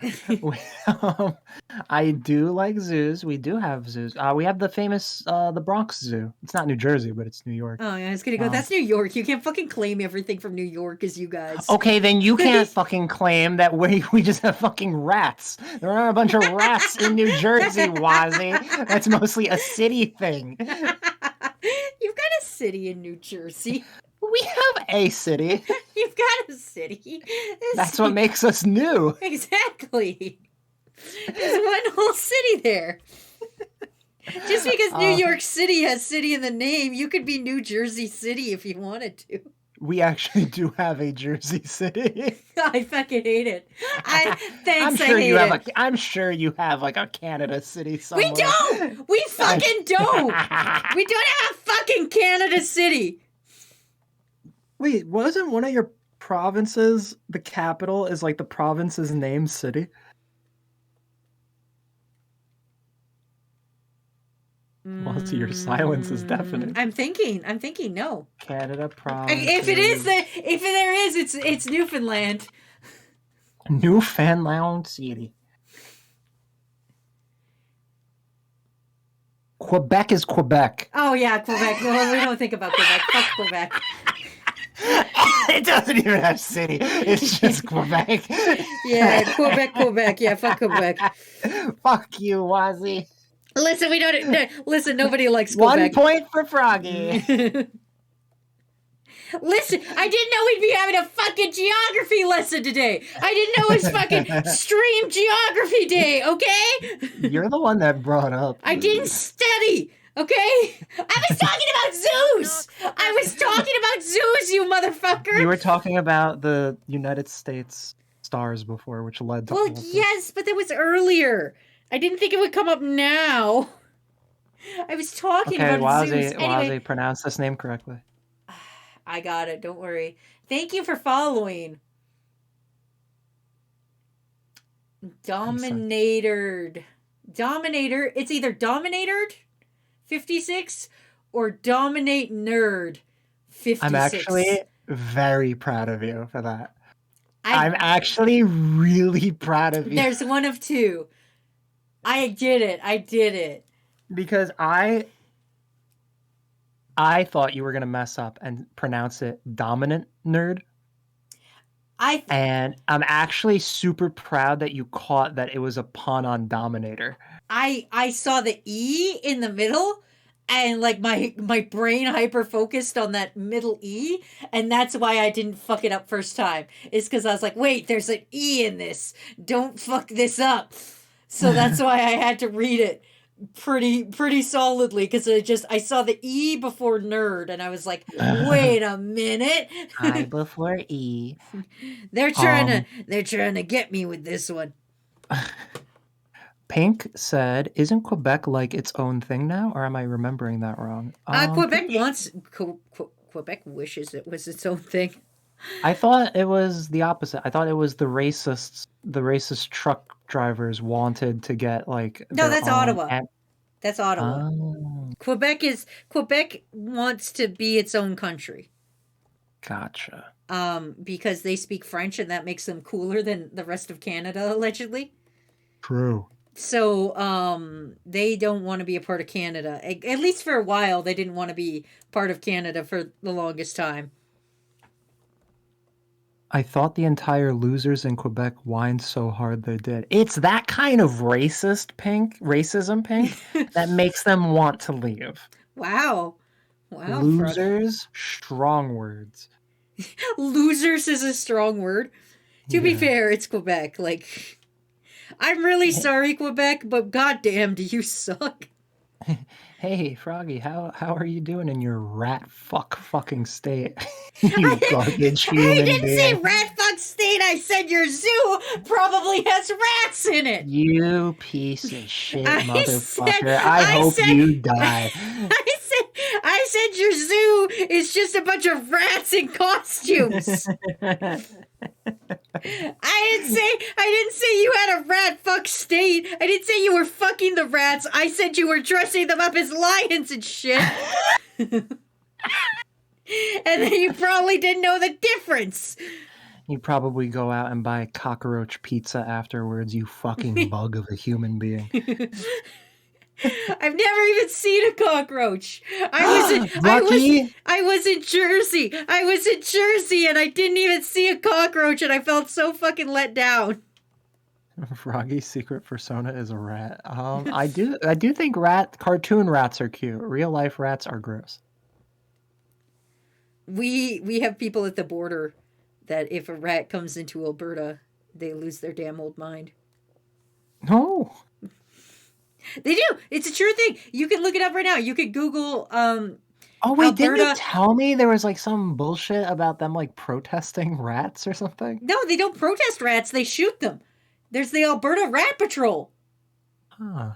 I do like zoos. We do have zoos. We have the famous the Bronx Zoo. It's not New Jersey, but it's New York. Oh, yeah, I was gonna go. That's New York. You can't fucking claim everything from New York as you guys. Okay, then you can't fucking claim that we just have fucking rats. There are a bunch of rats in New Jersey, Wazzy. That's mostly a city thing. You've got a city in New Jersey. We have a city. You've got a city. That's what makes us new. Exactly. There's one whole city there. Just because New York City has city in the name, you could be New Jersey City if you wanted to. We actually do have a Jersey City. I fucking hate it. I'm sure you have like a Canada City somewhere. We don't! We fucking don't! We don't have fucking Canada City! Wait, wasn't one of your provinces, the capital is like the province's name city? Well, so your silence is deafening. I'm thinking, no. Canada province. If there is, it's Newfoundland. Newfoundland City. Quebec is Quebec. Oh yeah, Quebec. No, we don't think about Quebec. Fuck Quebec. It doesn't even have city. It's just Quebec. Yeah, Quebec. Yeah, fuck Quebec. Fuck you, Wazzy. Listen, we don't. No, listen, nobody likes 1 Quebec. point for Froggy. Listen, I didn't know we'd be having a fucking geography lesson today. I didn't know it was fucking stream geography day, okay? You're the one that brought up. I didn't study, okay? I was talking about Zeus! I was talking about Zeus, you motherfucker! You were talking about the United States stars before, which led to Well, all this. yes, but that was earlier. I didn't think it would come up now. I was talking Okay, about Zeus. Wazzy, Anyway, pronounce this name correctly. I got it. Don't worry. Thank you for following. Dominator. It's either Dominator 56 or Dominate Nerd 56. I'm actually very proud of you for that. I'm actually really proud of you. There's one of two. I did it. Because I thought you were going to mess up and pronounce it Dominant Nerd. And I'm actually super proud that you caught that it was a pun on Dominator. I saw the E in the middle and like my brain hyper focused on that middle E, and that's why I didn't fuck it up first time. It's because I was like, wait, there's an E in this. Don't fuck this up. So that's why I had to read it pretty solidly, because I saw the E before nerd and I was like, wait a minute. I before E. They're trying to get me with this one. Pink said, isn't Quebec like its own thing now, or am I remembering that wrong? Quebec wishes it was its own thing. I thought it was the opposite. I thought it was the racist truck drivers wanted to get like no, that's Ottawa. That's Ottawa. Oh. Quebec wants to be its own country. Gotcha. Because they speak French and that makes them cooler than the rest of Canada, allegedly. True. So they don't want to be a part of Canada. At least for a while, they didn't want to be part of Canada for the longest time. I thought the entire losers in Quebec whined so hard they did. It's that kind of racism, Pink, that makes them want to leave. Wow. Losers, strong words. Losers is a strong word. To be fair, it's Quebec. Like, I'm really sorry, Quebec, but goddamn, do you suck? Hey, Froggy, how are you doing in your rat fucking state? You garbage human being. I didn't say rat fuck state. I said your zoo probably has rats in it. You piece of shit, motherfucker. I hope you die. I said your zoo is just a bunch of rats in costumes. I didn't say you had a rat fuck state. I didn't say you were fucking the rats. I said you were dressing them up as lions and shit. And then you probably didn't know the difference. You probably go out and buy cockroach pizza afterwards, you fucking bug of a human being. I've never even seen a cockroach. I was in Jersey. And I didn't even see a cockroach and I felt so fucking let down. Froggy's secret persona is a rat. I do think cartoon rats are cute. Real life rats are gross. We have people at the border that if a rat comes into Alberta, they lose their damn old mind. No. They do. It's a true thing. You can look it up right now. You could Google oh wait, Alberta. Didn't you tell me there was like some bullshit about them like protesting rats or something? No, they don't protest rats. They shoot them. There's the Alberta Rat Patrol. Huh.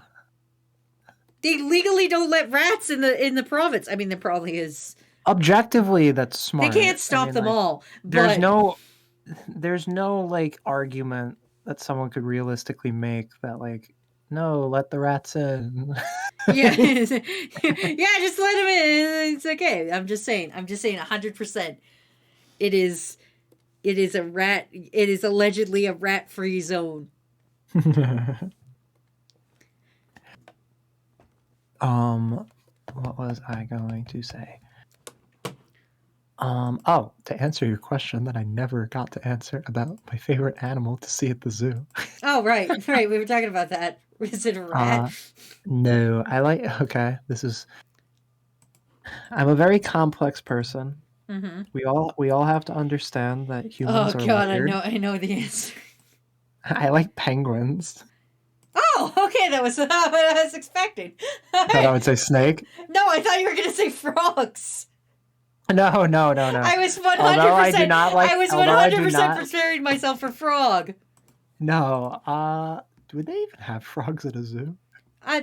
They legally don't let rats in the province. I mean, there probably is. Objectively, that's smart. They can't stop them all. There's no like argument that someone could realistically make that like, no, let the rats in. Yeah, just let them in. It's okay. I'm just saying 100%. It is a rat. It is allegedly a rat-free zone. What was I going to say? Oh, to answer your question that I never got to answer about my favorite animal to see at the zoo. Oh, right. We were talking about that. Is it a rat? No, okay, I'm a very complex person. Mm-hmm. We all have to understand that Oh humans are God, weird. I know the answer. I like penguins. Oh, okay, that was what I was expecting. I thought I would say snake. No, I thought you were gonna say frogs. No. I was 100%. Although I do not like, I was although I do 100% not, preparing myself for frog. no, do they even have frogs at a zoo?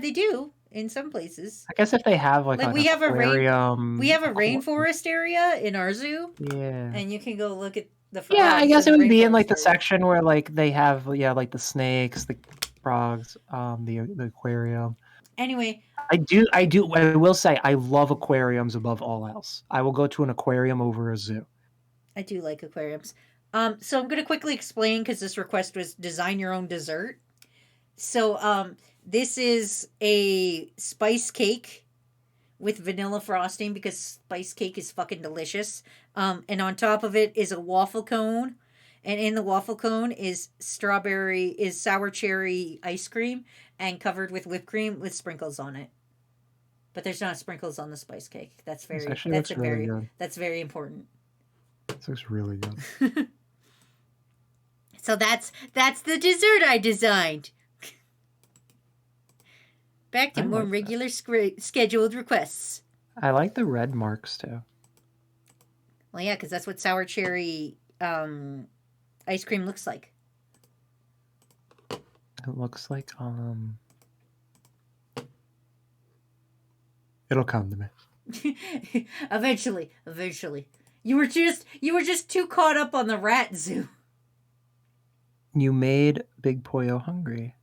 They do in some places. I guess if they have like Like an we have aquarium, we have a rainforest area in our zoo, yeah. and you can go look at the Yeah, I frogs guess in it the would be in like rainforest the area. section where like they have, yeah, like the snakes, the frogs, the aquarium. Anyway, I will say I love aquariums above all else. I will go to an aquarium over a zoo. I do like aquariums. So I'm gonna quickly explain because this request was design your own dessert. So this is a spice cake with vanilla frosting because spice cake is fucking delicious. And on top of it is a waffle cone, and in the waffle cone is sour cherry ice cream, and covered with whipped cream with sprinkles on it. But there's not sprinkles on the spice cake. This actually looks really good. That's very important. This looks really good. So that's the dessert I designed. Back to more regular scheduled requests. I like the red marks too. Well, yeah, because that's what sour cherry ice cream looks like. It looks like it'll come to me. Eventually. You were just too caught up on the rat zoo. You made Big Poyo hungry.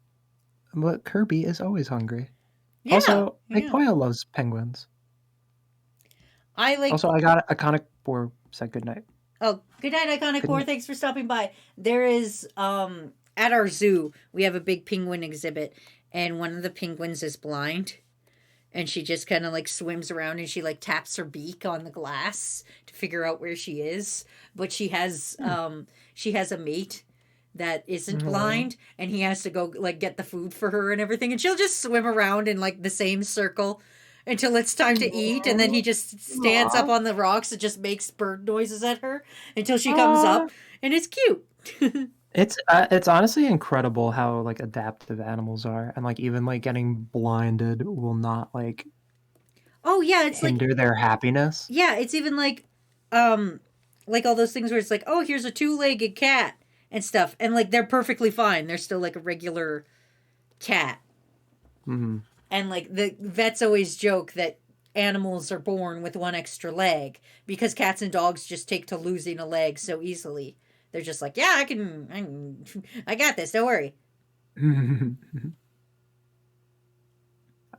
But Kirby is always hungry. Yeah, also, Big Poyo loves penguins. Also, I got Iconic 4 said goodnight. Oh, good night, Iconic 4. Thanks for stopping by. There is at our zoo, we have a big penguin exhibit, and one of the penguins is blind. And she just kind of like swims around and she like taps her beak on the glass to figure out where she is. But she has a mate that isn't blind, and he has to go like get the food for her and everything, and she'll just swim around in like the same circle until it's time to eat, and then he just stands up on the rocks and just makes bird noises at her until she comes up, and it's cute. It's honestly incredible how like adaptive animals are, and like even like getting blinded will not like it's hinder like their happiness. Yeah, it's even like all those things where it's like, oh, here's a 2-legged cat and stuff, and like they're perfectly fine. They're still like a regular cat. Mm-hmm. And like the vets always joke that animals are born with one extra leg because cats and dogs just take to losing a leg so easily. They're just like, yeah, I got this. Don't worry.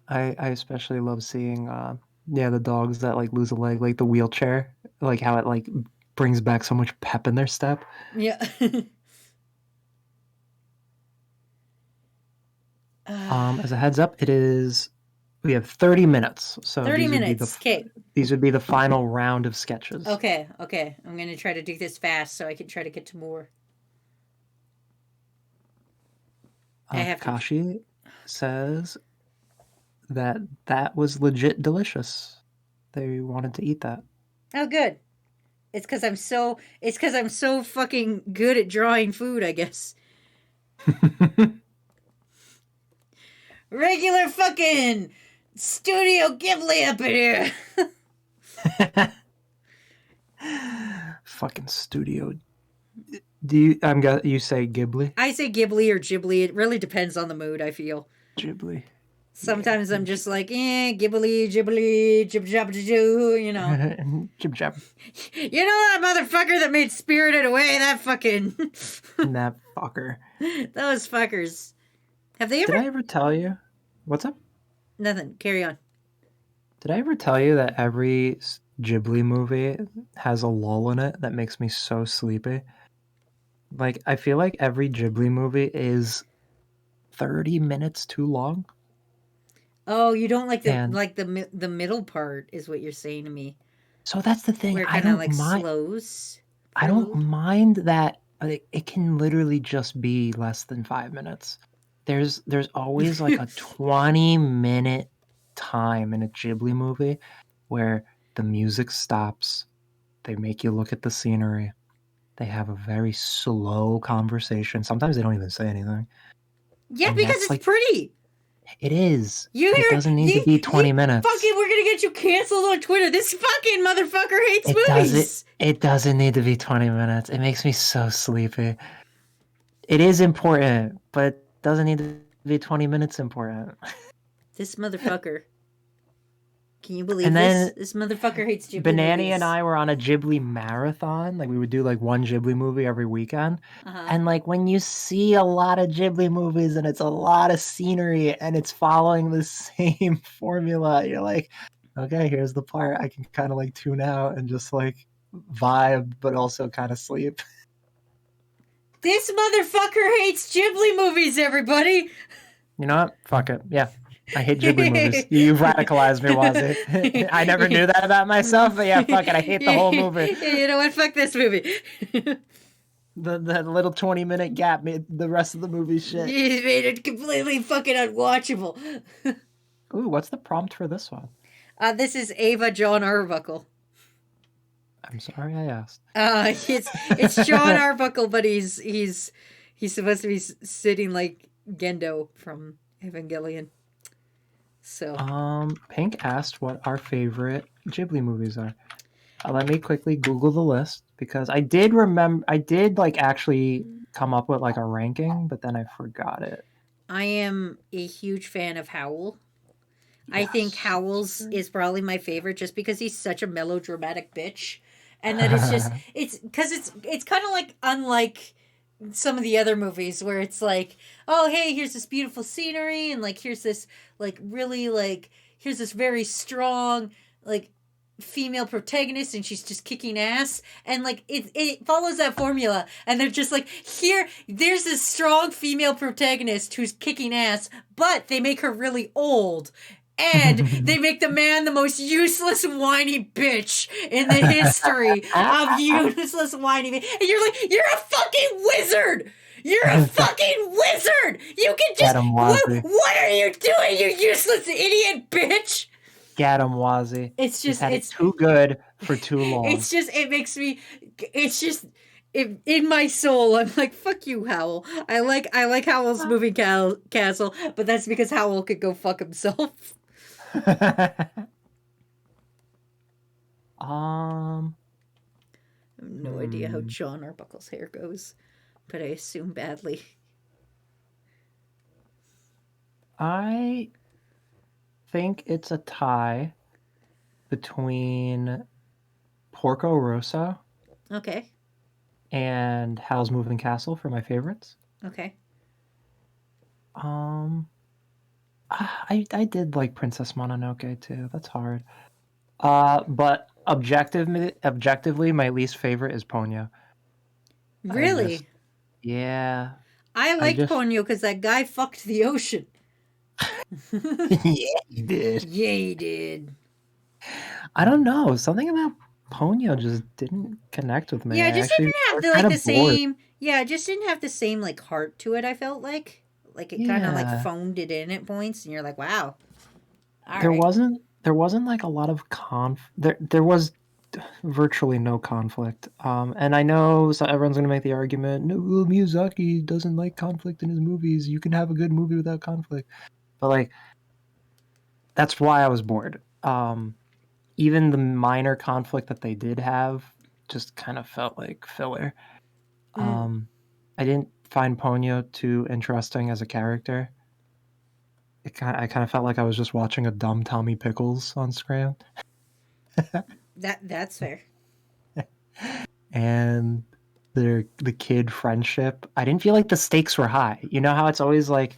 I especially love seeing the dogs that like lose a leg, like the wheelchair, like how it like brings back so much pep in their step. Yeah. As a heads up, we have 30 minutes. So 30 minutes. Okay. These would be the final round of sketches. Okay. I'm going to try to do this fast so I can try to get to more. Kashi says that was legit delicious. They wanted to eat that. Oh, good. It's because I'm so fucking good at drawing food, I guess. Regular fucking Studio Ghibli up in here. Fucking studio. You say Ghibli? I say Ghibli or Ghibli. It really depends on the mood, I feel. Ghibli. Sometimes I'm just like, Ghibli, jib jab you know. Jib jab. You know that motherfucker that made Spirited Away? That fucking... that fucker. Those fuckers. Have they ever... Did I ever tell you? What's up? Nothing. Carry on. Did I ever tell you that every Ghibli movie has a lull in it that makes me so sleepy? Like, I feel like every Ghibli movie is 30 minutes too long. Oh, you don't like And the middle part is what you're saying to me, so that's the thing. where it kind of like slows I for a don't little. mind that, but it can literally just be less than 5 minutes. There's always like a 20-minute time in a Ghibli movie where the music stops, they make you look at the scenery, they have a very slow conversation. Sometimes they don't even say anything. Yeah, And because that's it's like pretty. it is, You but it hear doesn't need to be you 20 minutes. fucking we're gonna get you canceled on Twitter. This fucking motherfucker hates It movies. it doesn't need to be 20 minutes. It makes me so sleepy. It is important, but it doesn't need to be 20 minutes important. This motherfucker. Can you believe And this? then This motherfucker hates Ghibli Banani and movies. I were on a Ghibli marathon. Like we would do like one Ghibli movie every weekend. Uh-huh. And like when you see a lot of Ghibli movies and it's a lot of scenery and it's following the same formula, you're like, okay, here's the part I can kind of like tune out and just like vibe, but also kind of sleep. This motherfucker hates Ghibli movies, everybody. You know what? Fuck it. Yeah. I hate Ghibli movies. You've radicalized me, Wazzy. I never knew that about myself, but yeah, fuck it. I hate the whole movie. You know what? Fuck this movie. The little 20-minute gap made the rest of the movie shit. You made it completely fucking unwatchable. Ooh, what's the prompt for this one? This is Ava John Arbuckle. I'm sorry I asked. It's John Arbuckle, but he's supposed to be sitting like Gendo from Evangelion. So Pink asked what our favorite Ghibli movies are. Let me quickly Google the list because I did like actually come up with like a ranking, but then I forgot it. I am a huge fan of Howl. I think Yes. Howl's is probably my favorite just because he's such a melodramatic bitch. And that it's because it's kind of like unlike some of the other movies where it's like, oh, hey, here's this beautiful scenery and like here's this like really like here's this very strong like female protagonist and she's just kicking ass and like it follows that formula and they're just like there's this strong female protagonist who's kicking ass but they make her really old and they make the man the most useless whiny bitch in the history of useless whiny bitch. And you're like, you're a fucking wizard! You're a fucking wizard! You can just... What are you doing, you useless idiot bitch? Get him, Wazzy. It's just... It's too good for too long. It's just... It makes me... It's just... in my soul, I'm like, fuck you, Howl. I like Howl's moving castle, but that's because Howl could go fuck himself. I have no idea how John Arbuckle's hair goes, but I assume badly. I think it's a tie between Porco Rosso. Okay. And Howl's Moving Castle for my favorites. Okay. I did like Princess Mononoke too. That's hard. But objectively, my least favorite is Ponyo. Really? Yeah. I liked Ponyo because that guy fucked the ocean. Yeah, he did. Yeah, he did. I don't know. Something about Ponyo just didn't connect with me. Yeah, it just didn't have the same. Yeah, it just didn't have the same like heart to it. I felt like it kind of like phoned it in at points, and you're like, wow. There wasn't like a lot of there was virtually no conflict. And I know everyone's gonna make the argument, no, Miyazaki doesn't like conflict in his movies. You can have a good movie without conflict, but like that's why I was bored. Even the minor conflict that they did have just kind of felt like filler. I didn't find Ponyo too interesting as a character. I kind of felt like I was just watching a dumb Tommy Pickles on screen. That's fair. And the kid friendship, I didn't feel like the stakes were high. You know how it's always like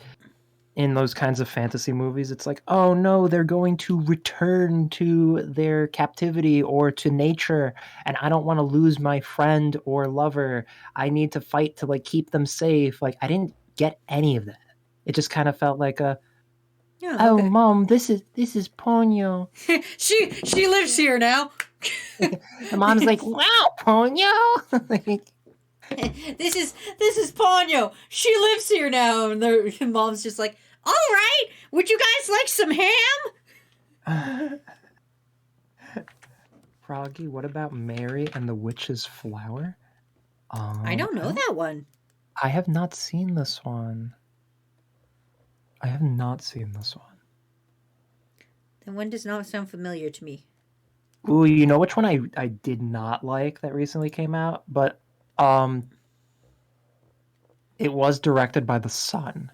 in those kinds of fantasy movies, it's like, oh no, they're going to return to their captivity or to nature, and I don't want to lose my friend or lover. I need to fight to like keep them safe. Like I didn't get any of that. It just kind of felt like Oh, Oh, okay. Mom, this is Ponyo. She lives here now. The mom's like, wow, Ponyo. Like, This is Ponyo. She lives here now, and the mom's just like, all right. Would you guys like some ham? Froggy, what about Mary and the Witch's Flower? I don't know that one. I have not seen this one. I have not seen this one. That one does not sound familiar to me. Ooh, you know which one I did not like that recently came out? But it was directed by the son.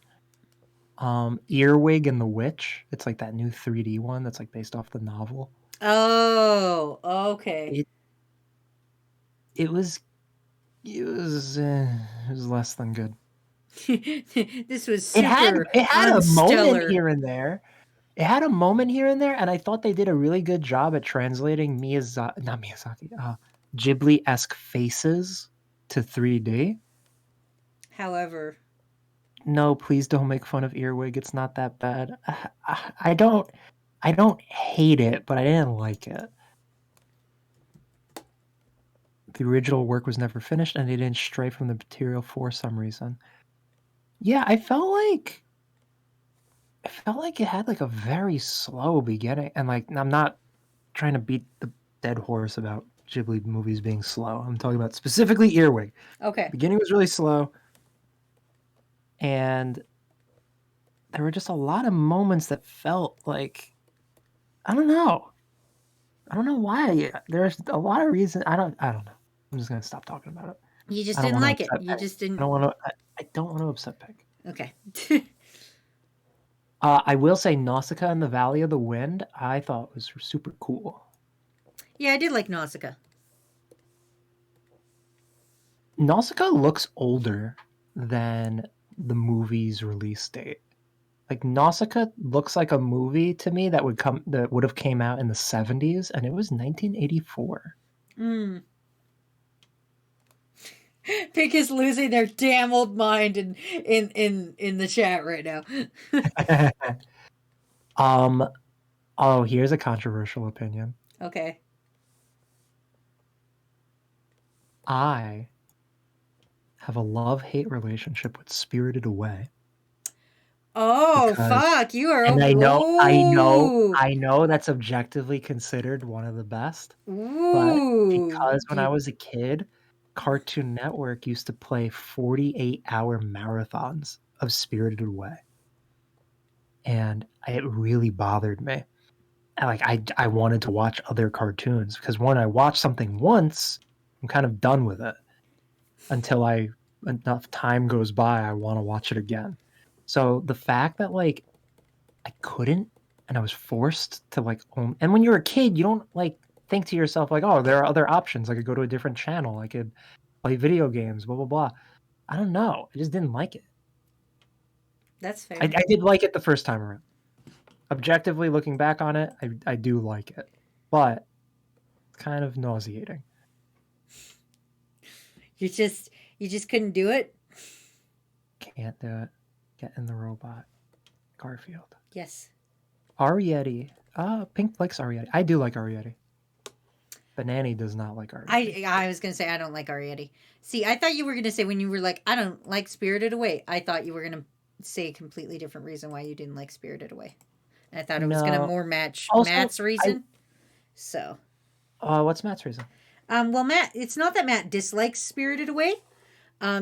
Earwig and the Witch. It's like that new 3D one that's like based off the novel. Oh, okay. It was less than good. This was super it had a moment unstellar. here and there. It had a moment here and there, and I thought they did a really good job at translating Ghibli-esque faces to 3D. However, No, please don't make fun of Earwig. It's not that bad. I don't hate it, but I didn't like it. The original work was never finished, and they didn't stray from the material for some reason. Yeah, I felt like it had like a very slow beginning, and like I'm not trying to beat the dead horse about Ghibli movies being slow. I'm talking about specifically Earwig. okay. Beginning was really slow, and there were just a lot of moments that felt like I don't know why. There's a lot of reasons. I don't know. I'm just gonna stop talking about it. You just I don't didn't want to like it. upset You Peg. just didn't. I don't want to upset Peg. Okay. I will say Nausicaa in the Valley of the Wind, I thought was super cool. Yeah, I did like Nausicaa. Nausicaa looks older than the movie's release date. Like Nausicaa looks like a movie to me that would have came out in the 70s, and it was 1984. Pink is losing their damn old mind in the chat right now. Oh, here's a controversial opinion. Okay. I have a love-hate relationship with Spirited Away. Oh, fuck. You are and Ooh. I know that's objectively considered one of the best. But Ooh. because when I was a kid, Cartoon Network used to play 48-hour marathons of Spirited Away. And it really bothered me. And I wanted to watch other cartoons because when I watch something once, I'm kind of done with it. Until enough time goes by, I want to watch it again. So the fact that like I couldn't and I was forced to like and when you're a kid, you don't like think to yourself like, oh, there are other options. I could go to a different channel. I could play video games, blah blah blah. I don't know. I just didn't like it. That's fair. I did like it the first time around. Objectively looking back on it, I do like it. But it's kind of nauseating. You just couldn't do it? Can't do it. Get in the robot. Garfield. Yes. Arietti. Pink likes Arietti. I do like Arietti. Banani does not like Arietti. I was gonna say I don't like Arietti. See, I thought you were gonna say when you were like, I don't like Spirited Away. I thought you were gonna say a completely different reason why you didn't like Spirited Away. And I thought it was gonna more match Matt's reason. So what's Matt's reason? Well, Matt, it's not that Matt dislikes Spirited Away.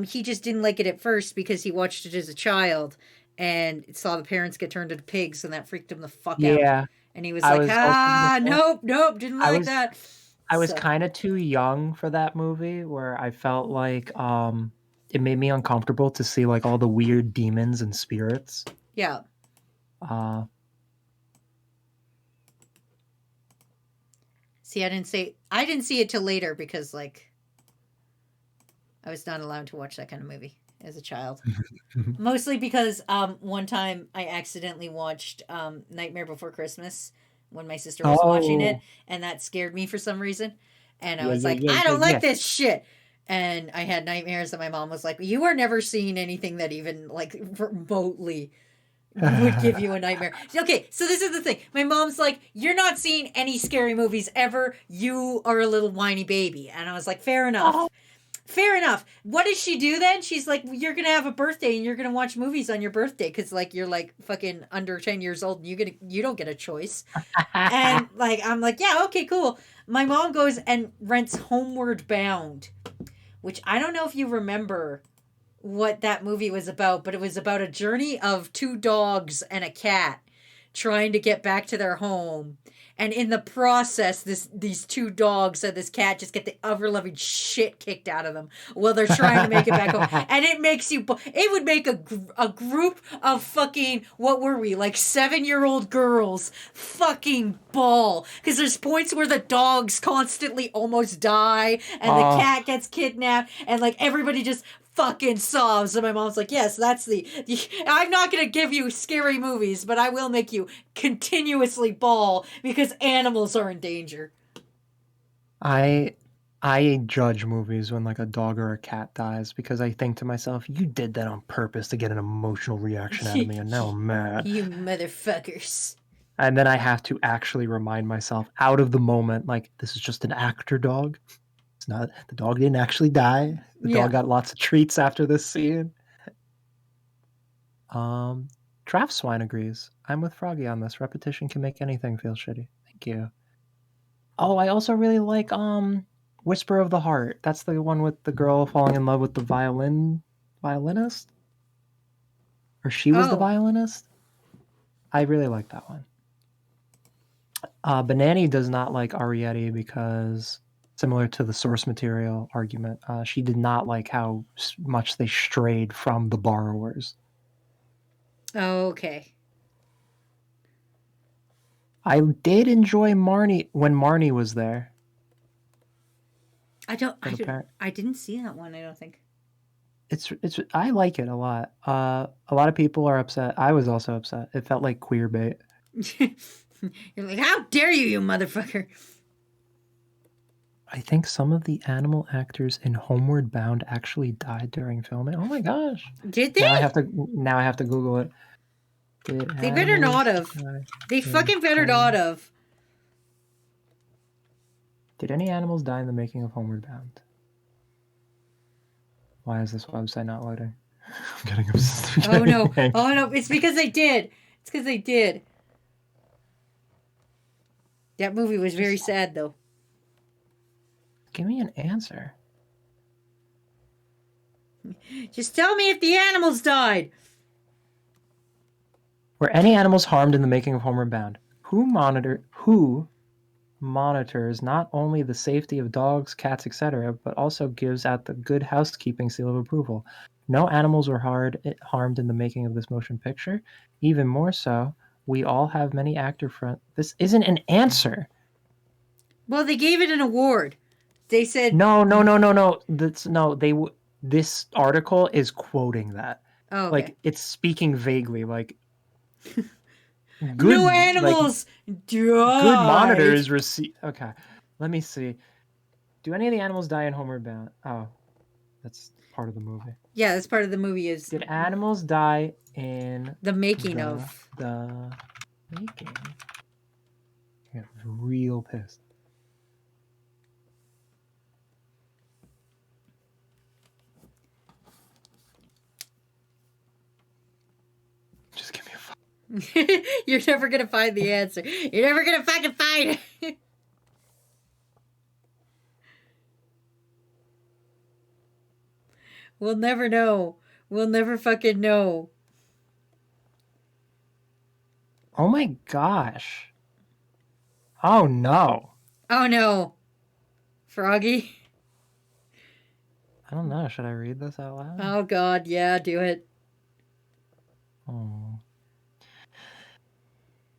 He just didn't like it at first because he watched it as a child and saw the parents get turned into pigs, and that freaked him the fuck out. Yeah. And he was like, nope, didn't like that. I was kind of too young for that movie, where I felt like it made me uncomfortable to see like all the weird demons and spirits. Yeah. See, I didn't see it till later because like I was not allowed to watch that kind of movie as a child. Mostly because one time I accidentally watched Nightmare Before Christmas when my sister was watching it, and that scared me for some reason. And I was like, I don't like this shit. And I had nightmares, and my mom was like, you are never seeing anything that even like remotely would give you a nightmare. Okay, so this is the thing. My mom's like, "You're not seeing any scary movies ever. You are a little whiny baby." And I was like, "Fair enough." Oh. Fair enough. What does she do then? She's like, "You're gonna have a birthday and you're gonna watch movies on your birthday because like you're like fucking under 10 years old and you don't get a choice." And like I'm like, "Yeah, okay, cool." My mom goes and rents Homeward Bound, which I don't know if you remember what that movie was about, but it was about a journey of two dogs and a cat trying to get back to their home. And in the process, these two dogs and this cat just get the ever loving shit kicked out of them while they're trying to make it back home. And it makes you, it would make a group of fucking, what were we, like 7-year-old girls fucking bawl. Because there's points where the dogs constantly almost die and the cat gets kidnapped and like everybody just fucking sobs. And my mom's like, "Yes, that's the I'm not gonna give you scary movies, but I will make you continuously bawl because animals are in danger." I judge movies when like a dog or a cat dies because I think to myself, you did that on purpose to get an emotional reaction out of me, and now I'm mad. You motherfuckers. And then I have to actually remind myself out of the moment, like, this is just an actor dog. It's not, the dog didn't actually die. The dog got lots of treats after this scene. Draft Swine agrees. I'm with Froggy on this. Repetition can make anything feel shitty. Thank you. Oh, I also really like Whisper of the Heart. That's the one with the girl falling in love with the violinist? Or she was the violinist? I really like that one. Banani does not like Arietti because, similar to the source material argument, she did not like how much they strayed from the borrowers. Okay. I did enjoy Marnie when Marnie was there. I didn't see that one, I don't think. I like it a lot. A lot of people are upset. I was also upset. It felt like queer bait. You're like, "How dare you, you motherfucker." I think some of the animal actors in Homeward Bound actually died during filming. Oh my gosh. Did they? Now I have to Google it. They better not have. They fucking better not have. Did any animals die in the making of Homeward Bound? Why is this website not loading? I'm getting obsessed. Oh no. Oh no. It's because they did. It's because they did. That movie was very sad, though. Give me an answer. Just tell me if the animals died. Were any animals harmed in the making of Homeward Bound? Who monitors not only the safety of dogs, cats, etc., but also gives out the good housekeeping seal of approval? No animals were harmed in the making of this motion picture. Even more so, we all have many actor friends. This isn't an answer. Well, they gave it an award. They said no. This article is quoting that. Oh, okay. Like, it's speaking vaguely. Like, no animals died. Good monitors receive. Okay, let me see. Do any of the animals die in Homeward Bound? Oh, that's part of the movie. Yeah, that's part of the movie. Did animals die in the making of the making? I got real pissed. Just give me a fuck. You're never gonna find the answer. You're never gonna fucking find it. We'll never know. We'll never fucking know. Oh my gosh. Oh no. Oh no. Froggy? I don't know. Should I read this out loud? Oh god, yeah, do it. Oh.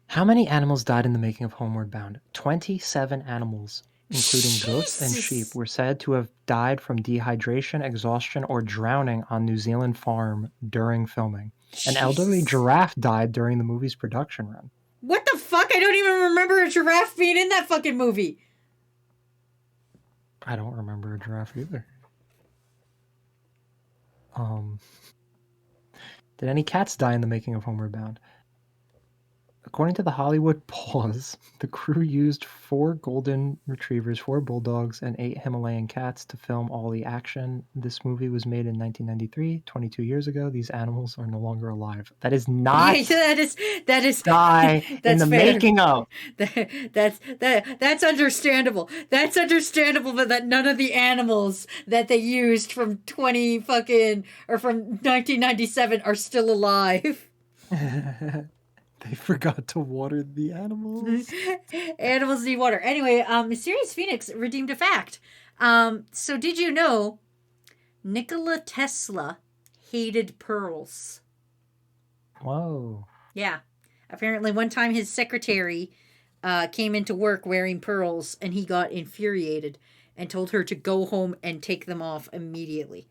How many animals died in the making of Homeward Bound? 27 animals, including goats and sheep, were said to have died from dehydration, exhaustion, or drowning on New Zealand farm during filming. An elderly giraffe died during the movie's production run. What the fuck? I don't even remember a giraffe being in that fucking movie. I don't remember a giraffe either. Did any cats die in the making of Homeward Bound? According to the Hollywood Pause, the crew used 4 golden retrievers, 4 bulldogs, and 8 Himalayan cats to film all the action. This movie was made in 1993, 22 years ago. These animals are no longer alive. That is not Yeah, that is die in that's the fair. making of. That's understandable. That's understandable, but that none of the animals that they used from 20 fucking or from 1997 are still alive. They forgot to water the animals. Animals need water. Anyway, Mysterious Phoenix redeemed a fact. So did you know Nikola Tesla hated pearls? Whoa. Yeah. Apparently, one time his secretary came into work wearing pearls and he got infuriated and told her to go home and take them off immediately.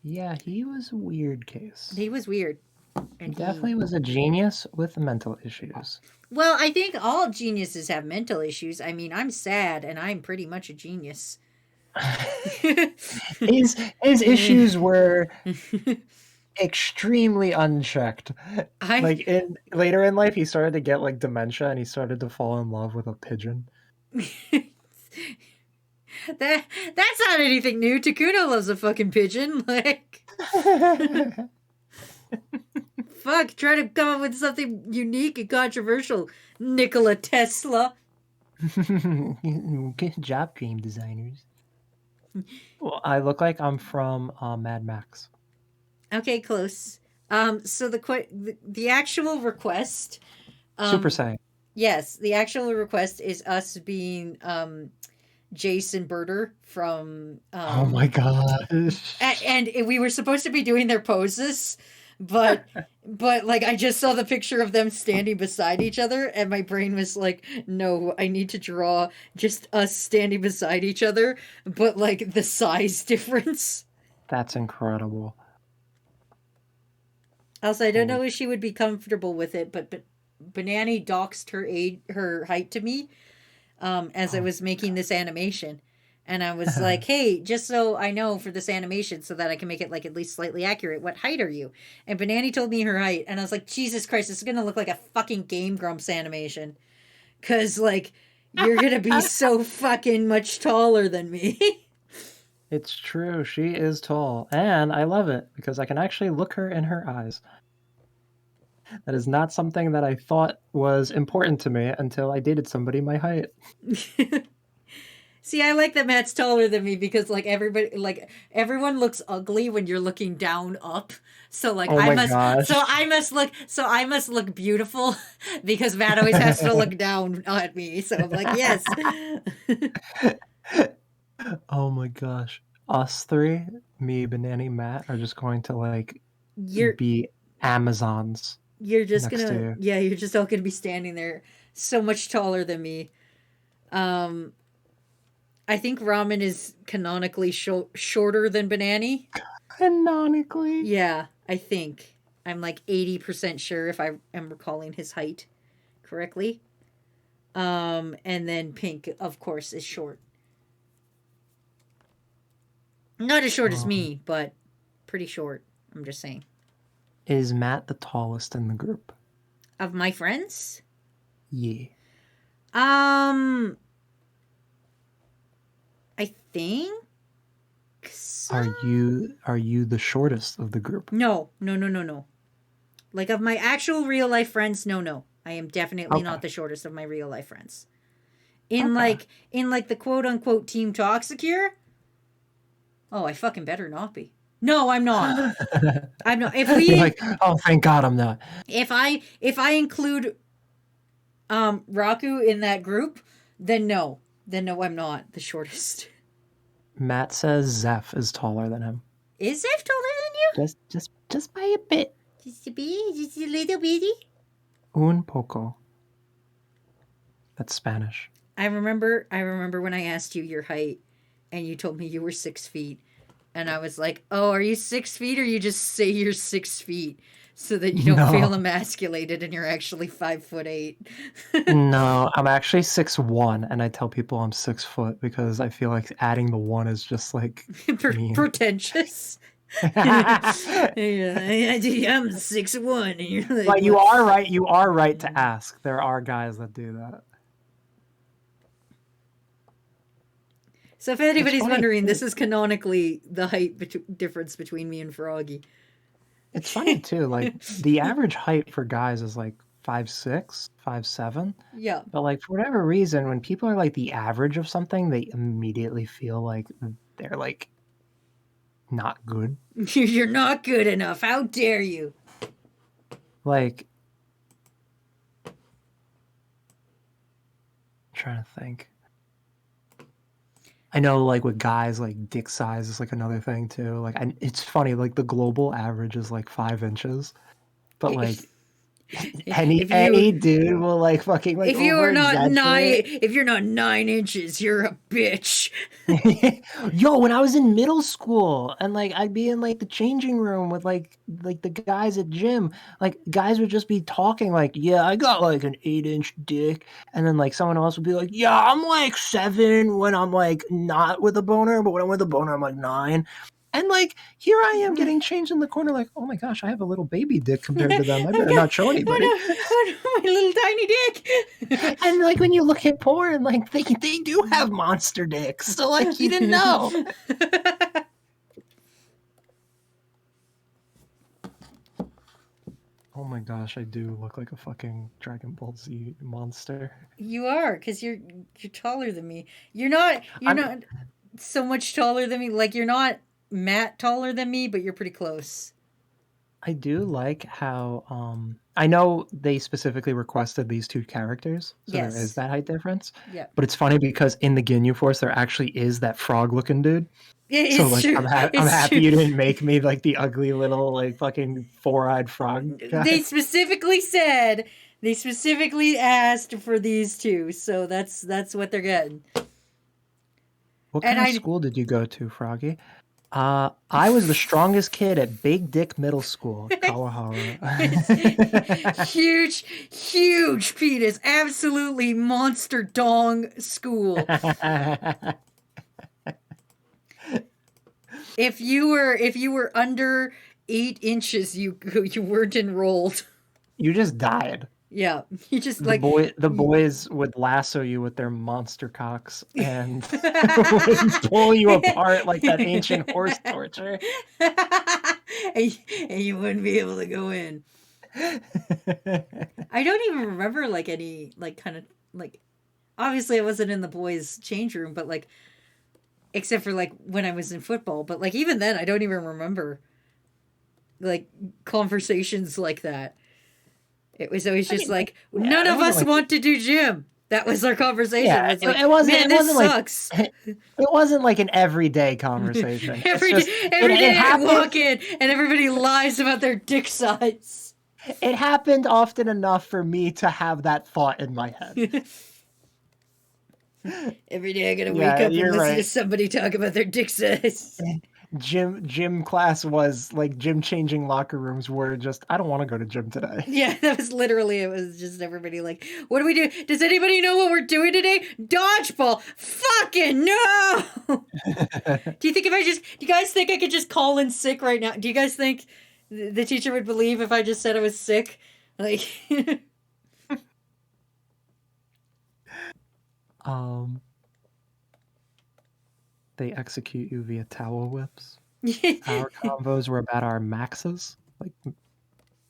Yeah, he was a weird case. He was weird. And he definitely was a genius with mental issues. Well, I think all geniuses have mental issues. I mean, I'm sad and I'm pretty much a genius. his issues were extremely unchecked. Later in life, he started to get like dementia, and he started to fall in love with a pigeon. That's not anything new. Takuno loves a fucking pigeon. Like, fuck, try to come up with something unique and controversial, Nikola Tesla. Good job, game designers. Well, I look like I'm from Mad Max. Okay, close. So the actual request, Super Saiyan. Yes, the actual request is us being Jason Birder from. Oh my gosh! And we were supposed to be doing their poses, but like I just saw the picture of them standing beside each other, and my brain was like, no, I need to draw just us standing beside each other, but like the size difference. That's incredible. Also, I don't know if she would be comfortable with it, but Banani doxed her height to me as I was making this animation. And I was like, hey, just so I know for this animation so that I can make it like at least slightly accurate, what height are you? And Banani told me her height. And I was like, Jesus Christ, this is going to look like a fucking Game Grumps animation. Because, like, you're going to be so fucking much taller than me. It's true. She is tall. And I love it because I can actually look her in her eyes. That is not something that I thought was important to me until I dated somebody my height. See, I like that Matt's taller than me because like everyone looks ugly when you're looking down up. So like I must look beautiful because Matt always has to look down at me. So I'm like, yes. Oh my gosh. Us three, me, Banani, Matt, are just going to like be Amazons. You're just gonna you're just all gonna be standing there so much taller than me. I think Ramen is canonically shorter than Banani. Canonically? Yeah, I think. I'm like 80% sure if I am recalling his height correctly. And then Pink, of course, is short. Not as short as me, but pretty short. I'm just saying. Is Matt the tallest in the group? Of my friends? Yeah. I think so. Are you the shortest of the group? No. Like of my actual real life friends, no. I am definitely not the shortest of my real life friends. In like the quote unquote Team Toxicure? Oh, I fucking better not be. No, I'm not. I'm not. If we like, oh, thank God I'm not. If I include Raku in that group, then no, I'm not the shortest. Matt says Zeph is taller than him. Is Zeph taller than you? Just by a bit. Just a bit, just a little bitty. Un poco. That's Spanish. I remember when I asked you your height, and you told me you were 6 feet. And I was like, oh, are you 6 feet or you just say you're 6 feet so that you don't feel emasculated and you're actually 5'8"? No, I'm actually 6'1", and I tell people I'm 6 foot because I feel like adding the 1 is just like pretentious. I'm 6'1", and you're like, But you what? are right. You are right to ask. There are guys that do that. So if It's anybody's funny. wondering, this is canonically the height difference between me and Froggy. It's funny too. Like the average height for guys is like 5'6", 5'7". Yeah. But like for whatever reason, when people are like the average of something, they immediately feel like they're like not good. You're not good enough. How dare you? Like, I'm trying to think. I know, like with guys, like dick size is like another thing too. Like, it's funny. Like the global average is like 5 inches, but like If any you dude will like fucking like if you over are not exaggerate. if you're not 9 inches, you're a bitch. Yo, when I was in middle school and like I'd be in like the changing room with like the guys at gym, like guys would just be talking like, yeah, I got like an 8-inch dick, and then like someone else would be like, yeah, I'm like 7 when I'm like not with a boner, but when I'm with a boner, I'm like 9. And like here I am getting changed in the corner, like, oh my gosh, I have a little baby dick compared to them. I better not show anybody. Oh no, my little tiny dick. And like when you look at porn, like they do have monster dicks. So like you didn't know. Oh my gosh, I do look like a fucking Dragon Ball Z monster. You are, because you're taller than me. You're not so much taller than me. Like you're not Matt taller than me, but you're pretty close. I do like how I know they specifically requested these two characters, so there is Yes. that height difference. Yeah. But it's funny because in the Ginyu Force there actually is that frog looking dude. So It's like true. I'm It's happy true. you didn't make me like the ugly little like fucking four-eyed frog guy. They specifically asked for these two, so that's what they're getting. What And kind of school did you go to, Froggy? I was the strongest kid at Big Dick Middle School, Kawahara. huge penis, absolutely monster dong school. If you were under 8 inches, you weren't enrolled. You just died. Yeah, you just The boys would lasso you with their monster cocks and would pull you apart like that ancient horse torture. and you wouldn't be able to go in. I don't even remember like any like kind of like obviously I wasn't in the boys' change room, but like except for like when I was in football, but like even then I don't even remember like conversations like that. It was always just like none of us want to do gym. That was our conversation. Yeah, It's like, it wasn't. Man, It this wasn't sucks. like it wasn't like an everyday conversation. every It's just, day I happened. walk in and everybody lies about their dick size. It happened often enough for me to have that thought in my head. Every day I gotta wake up and listen to somebody talk about their dick size. Gym class was like gym changing locker rooms were just I don't want to go to gym today. Yeah, that was literally it was just everybody like, what do we do? Does anybody know what we're doing today? Dodgeball. Fucking no. Do you guys think I could just call in sick right now? Do you guys think the teacher would believe if I just said I was sick? Like They execute you via towel whips. Our combos were about our maxes, like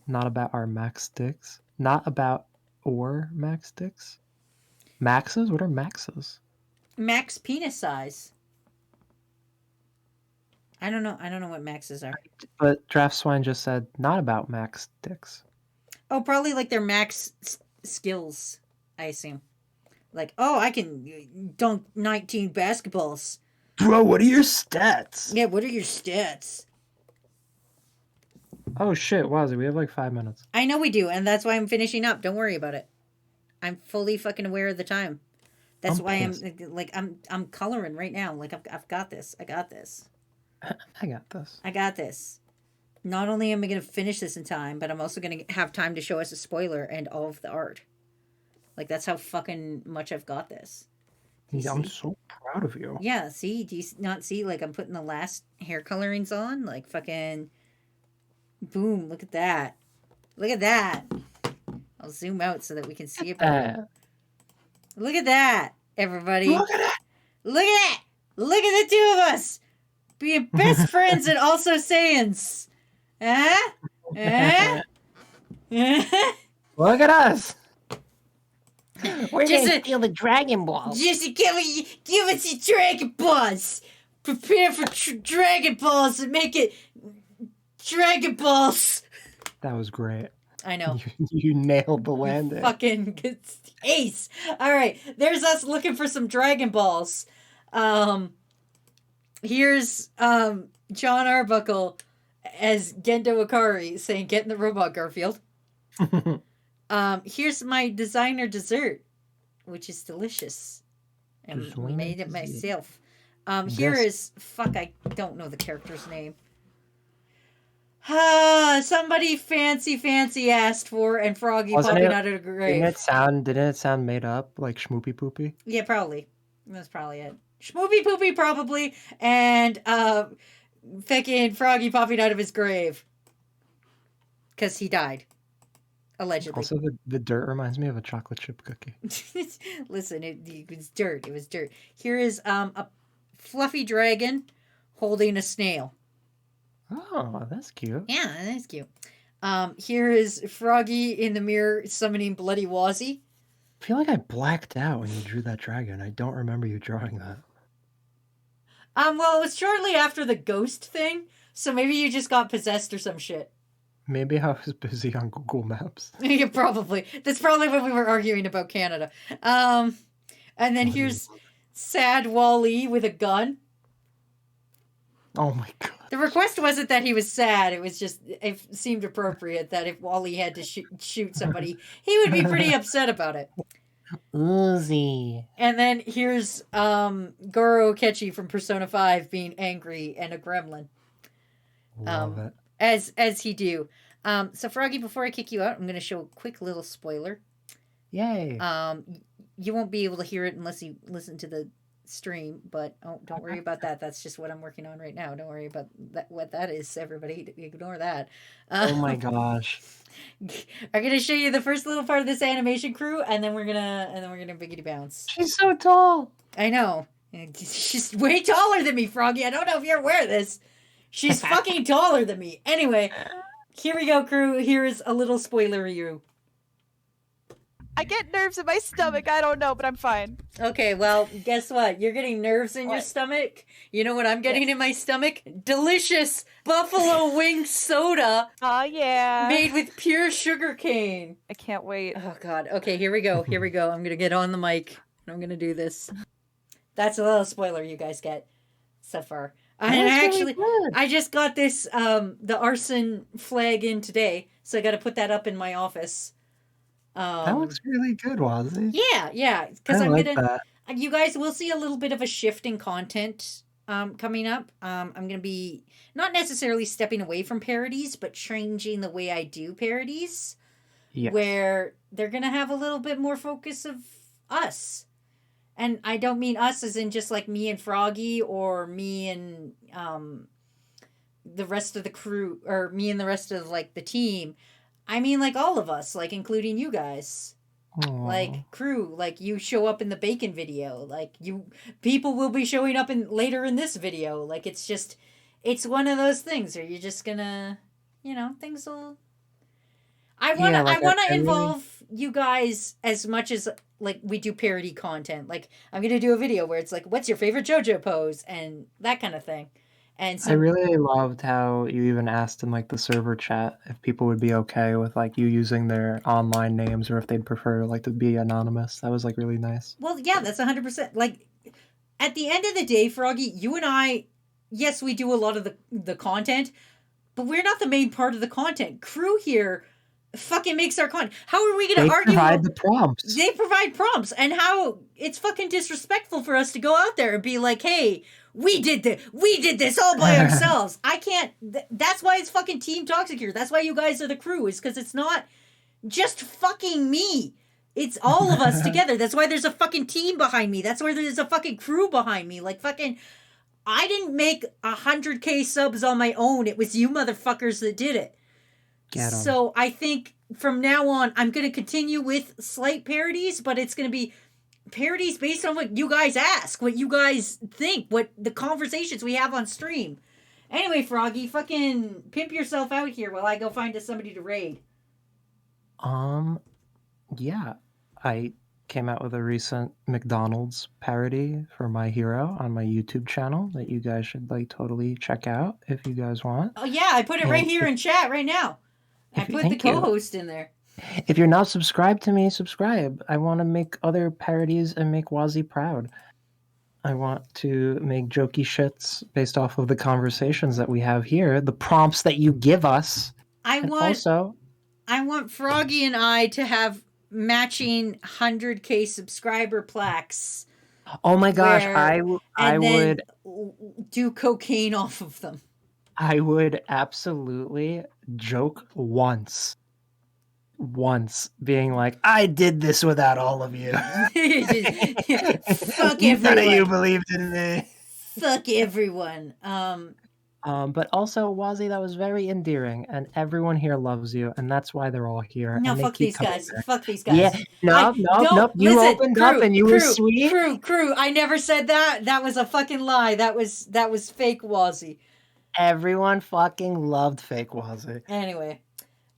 not about our max sticks. Not about or max sticks. Maxes? What are maxes? Max penis size. I don't know what maxes are. But Draft Swine just said not about max sticks. Oh, probably like their max skills, I assume. Like, oh, I can dunk 19 basketballs. Bro, what are your stats? Yeah, what are your stats? Oh shit, Wazzy, we have like 5 minutes. I know we do, and that's why I'm finishing up. Don't worry about it. I'm fully fucking aware of the time. That's why I'm coloring right now. Like I've got this. I got this. I got this. I got this. Not only am I going to finish this in time, but I'm also going to have time to show us a spoiler and all of the art. Like that's how fucking much I've got this. You I'm see? so proud of you. Yeah, see? Do you not see? Like, I'm putting the last hair colorings on. Like, fucking. Boom. Look at that. Look at that. I'll zoom out so that we can see it better. Look at that, everybody. Look at it! Look at it! Look at the two of us! Being best friends and also Saiyans. Huh? Huh? Look at us! We're Just gonna a- steal the Dragon Balls. Just give us the Dragon Balls. Prepare for Dragon Balls and make it Dragon Balls. That was great. I know. You nailed the landing. Fucking ace. All right, there's us looking for some Dragon Balls. Here's John Arbuckle as Gendo Ikari saying, "Get in the robot, Garfield." Here's my designer dessert, which is delicious, and Designer made it dessert. myself. Here Yes. is I don't know the character's name. Somebody fancy asked for, and Froggy Wasn't popping it- out of the grave. Didn't it sound made up like schmoopy poopy? Yeah, probably. That's probably it. Schmoopy poopy probably, and fucking Froggy popping out of his grave. Because he died. Allegedly. Also, the dirt reminds me of a chocolate chip cookie. Listen, it was dirt. It was dirt. Here is a fluffy dragon holding a snail. Oh, that's cute. Yeah, that's cute. Here is Froggy in the mirror summoning Bloody Wazzy. I feel like I blacked out when you drew that dragon. I don't remember you drawing that. Well, it was shortly after the ghost thing, so maybe you just got possessed or some shit. Maybe I was busy on Google Maps. Yeah, probably. That's probably when we were arguing about Canada. And then here's sad Wall-E with a gun. Oh my god. The request wasn't that he was sad. It was just, it seemed appropriate that if Wall-E had to shoot somebody, he would be pretty upset about it. Uzi. And then here's Goro Akechi from Persona 5 being angry and a gremlin. Love it. As he do. So Froggy, before I kick you out, I'm going to show a quick little spoiler. Yay. You won't be able to hear it unless you listen to the stream, but don't worry about that. That's just what I'm working on right now. Don't worry about that. What that is, everybody. Ignore that. Oh my gosh. I'm gonna show you the first little part of this animation crew, and then we're gonna biggity bounce. She's so tall. I know. She's way taller than me, Froggy. I don't know if you're aware of this. She's fucking taller than me. Anyway, here we go, crew. Here is a little spoiler review. I get nerves in my stomach. I don't know, but I'm fine. Okay, well, guess what? You're getting nerves in your What? stomach. You know what I'm getting in my stomach? Delicious buffalo wing soda Oh yeah. made with pure sugar cane. I can't wait. Oh god. Okay, here we go. Here we go. I'm gonna get on the mic. I'm gonna do this. That's a little spoiler you guys get so far. And That's really actually, good. I just got this the arson flag in today, so I got to put that up in my office. That looks really good, Wazzy. Yeah, because I I'm like gonna. that. You guys will see a little bit of a shift in content coming up. I'm going to be not necessarily stepping away from parodies, but changing the way I do parodies, Yes. where they're going to have a little bit more focus of us. And I don't mean us as in just like me and Froggy or me and the rest of the crew or me and the rest of like the team. I mean like all of us, like including you guys. Aw. Like crew, like you show up in the bacon video, like people will be showing up in later in this video. Like it's one of those things where you're just gonna, things will. I wanna Yeah, like, I really- involve you guys as much as like we do parody content. Like I'm gonna do a video where it's like, what's your favorite JoJo pose and that kind of thing. And so I really loved how you even asked in like the server chat if people would be okay with like you using their online names or if they'd prefer like to be anonymous. That was like really nice. Well, yeah, that's 100%. Like, at the end of the day, Froggy, you and I, yes, we do a lot of the content, but we're not the main part of the content. Crew here fucking makes our content. How are we going They to argue? provide the prompts. They provide prompts, and how it's fucking disrespectful for us to go out there and be like, hey, we did this all by ourselves. I can't, that's why it's fucking Team Toxic here. That's why you guys are the crew, is because it's not just fucking me. It's all of us together. That's why there's a fucking team behind me. That's why there's a fucking crew behind me. Like fucking, I didn't make 100K subs on my own. It was you motherfuckers that did it. Get 'em. So I think from now on, I'm going to continue with slight parodies, but it's going to be parodies based on what you guys ask, what you guys think, what the conversations we have on stream. Anyway, Froggy, fucking pimp yourself out here while I go find us somebody to raid. Yeah. I came out with a recent McDonald's parody for My Hero on my YouTube channel that you guys should like totally check out if you guys want. Oh yeah, I put it right here in chat right now. I put the Thank you. co-host in there. If you're not subscribed to me, subscribe. I want to make other parodies and make Wazzy proud. I want to make jokey shits based off of the conversations that we have here, the prompts that you give us. I And want also, I want Froggy and I to have matching 100K subscriber plaques. oh my gosh, where- I And then would do cocaine off of them. I would absolutely joke once, being like, I did this without all of you. Fuck None of you everyone. believed in me. Fuck everyone. But also, Wazzy, that was very endearing, and everyone here loves you, and that's why they're all here. No, and they fuck keep these coming guys. back. Fuck these guys. Yeah, no. You Listen, opened up and you were sweet. Crew. I never said that. That was a fucking lie. That was fake Wazzy. Everyone fucking loved fake Wazzy. Anyway.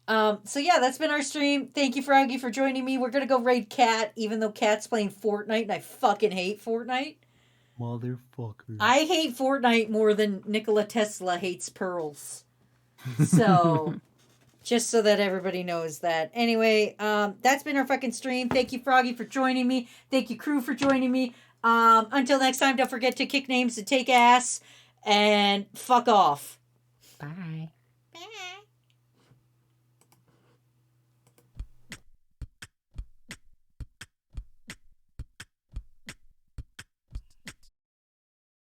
So yeah, that's been our stream. Thank you, Froggy, for joining me. We're gonna go raid Cat, even though Cat's playing Fortnite and I fucking hate Fortnite. Motherfucker. I hate Fortnite more than Nikola Tesla hates pearls. So, just so that everybody knows that. Anyway, that's been our fucking stream. Thank you, Froggy, for joining me. Thank you, crew, for joining me. Until next time, don't forget to kick names and take ass. And fuck off. Bye. Bye.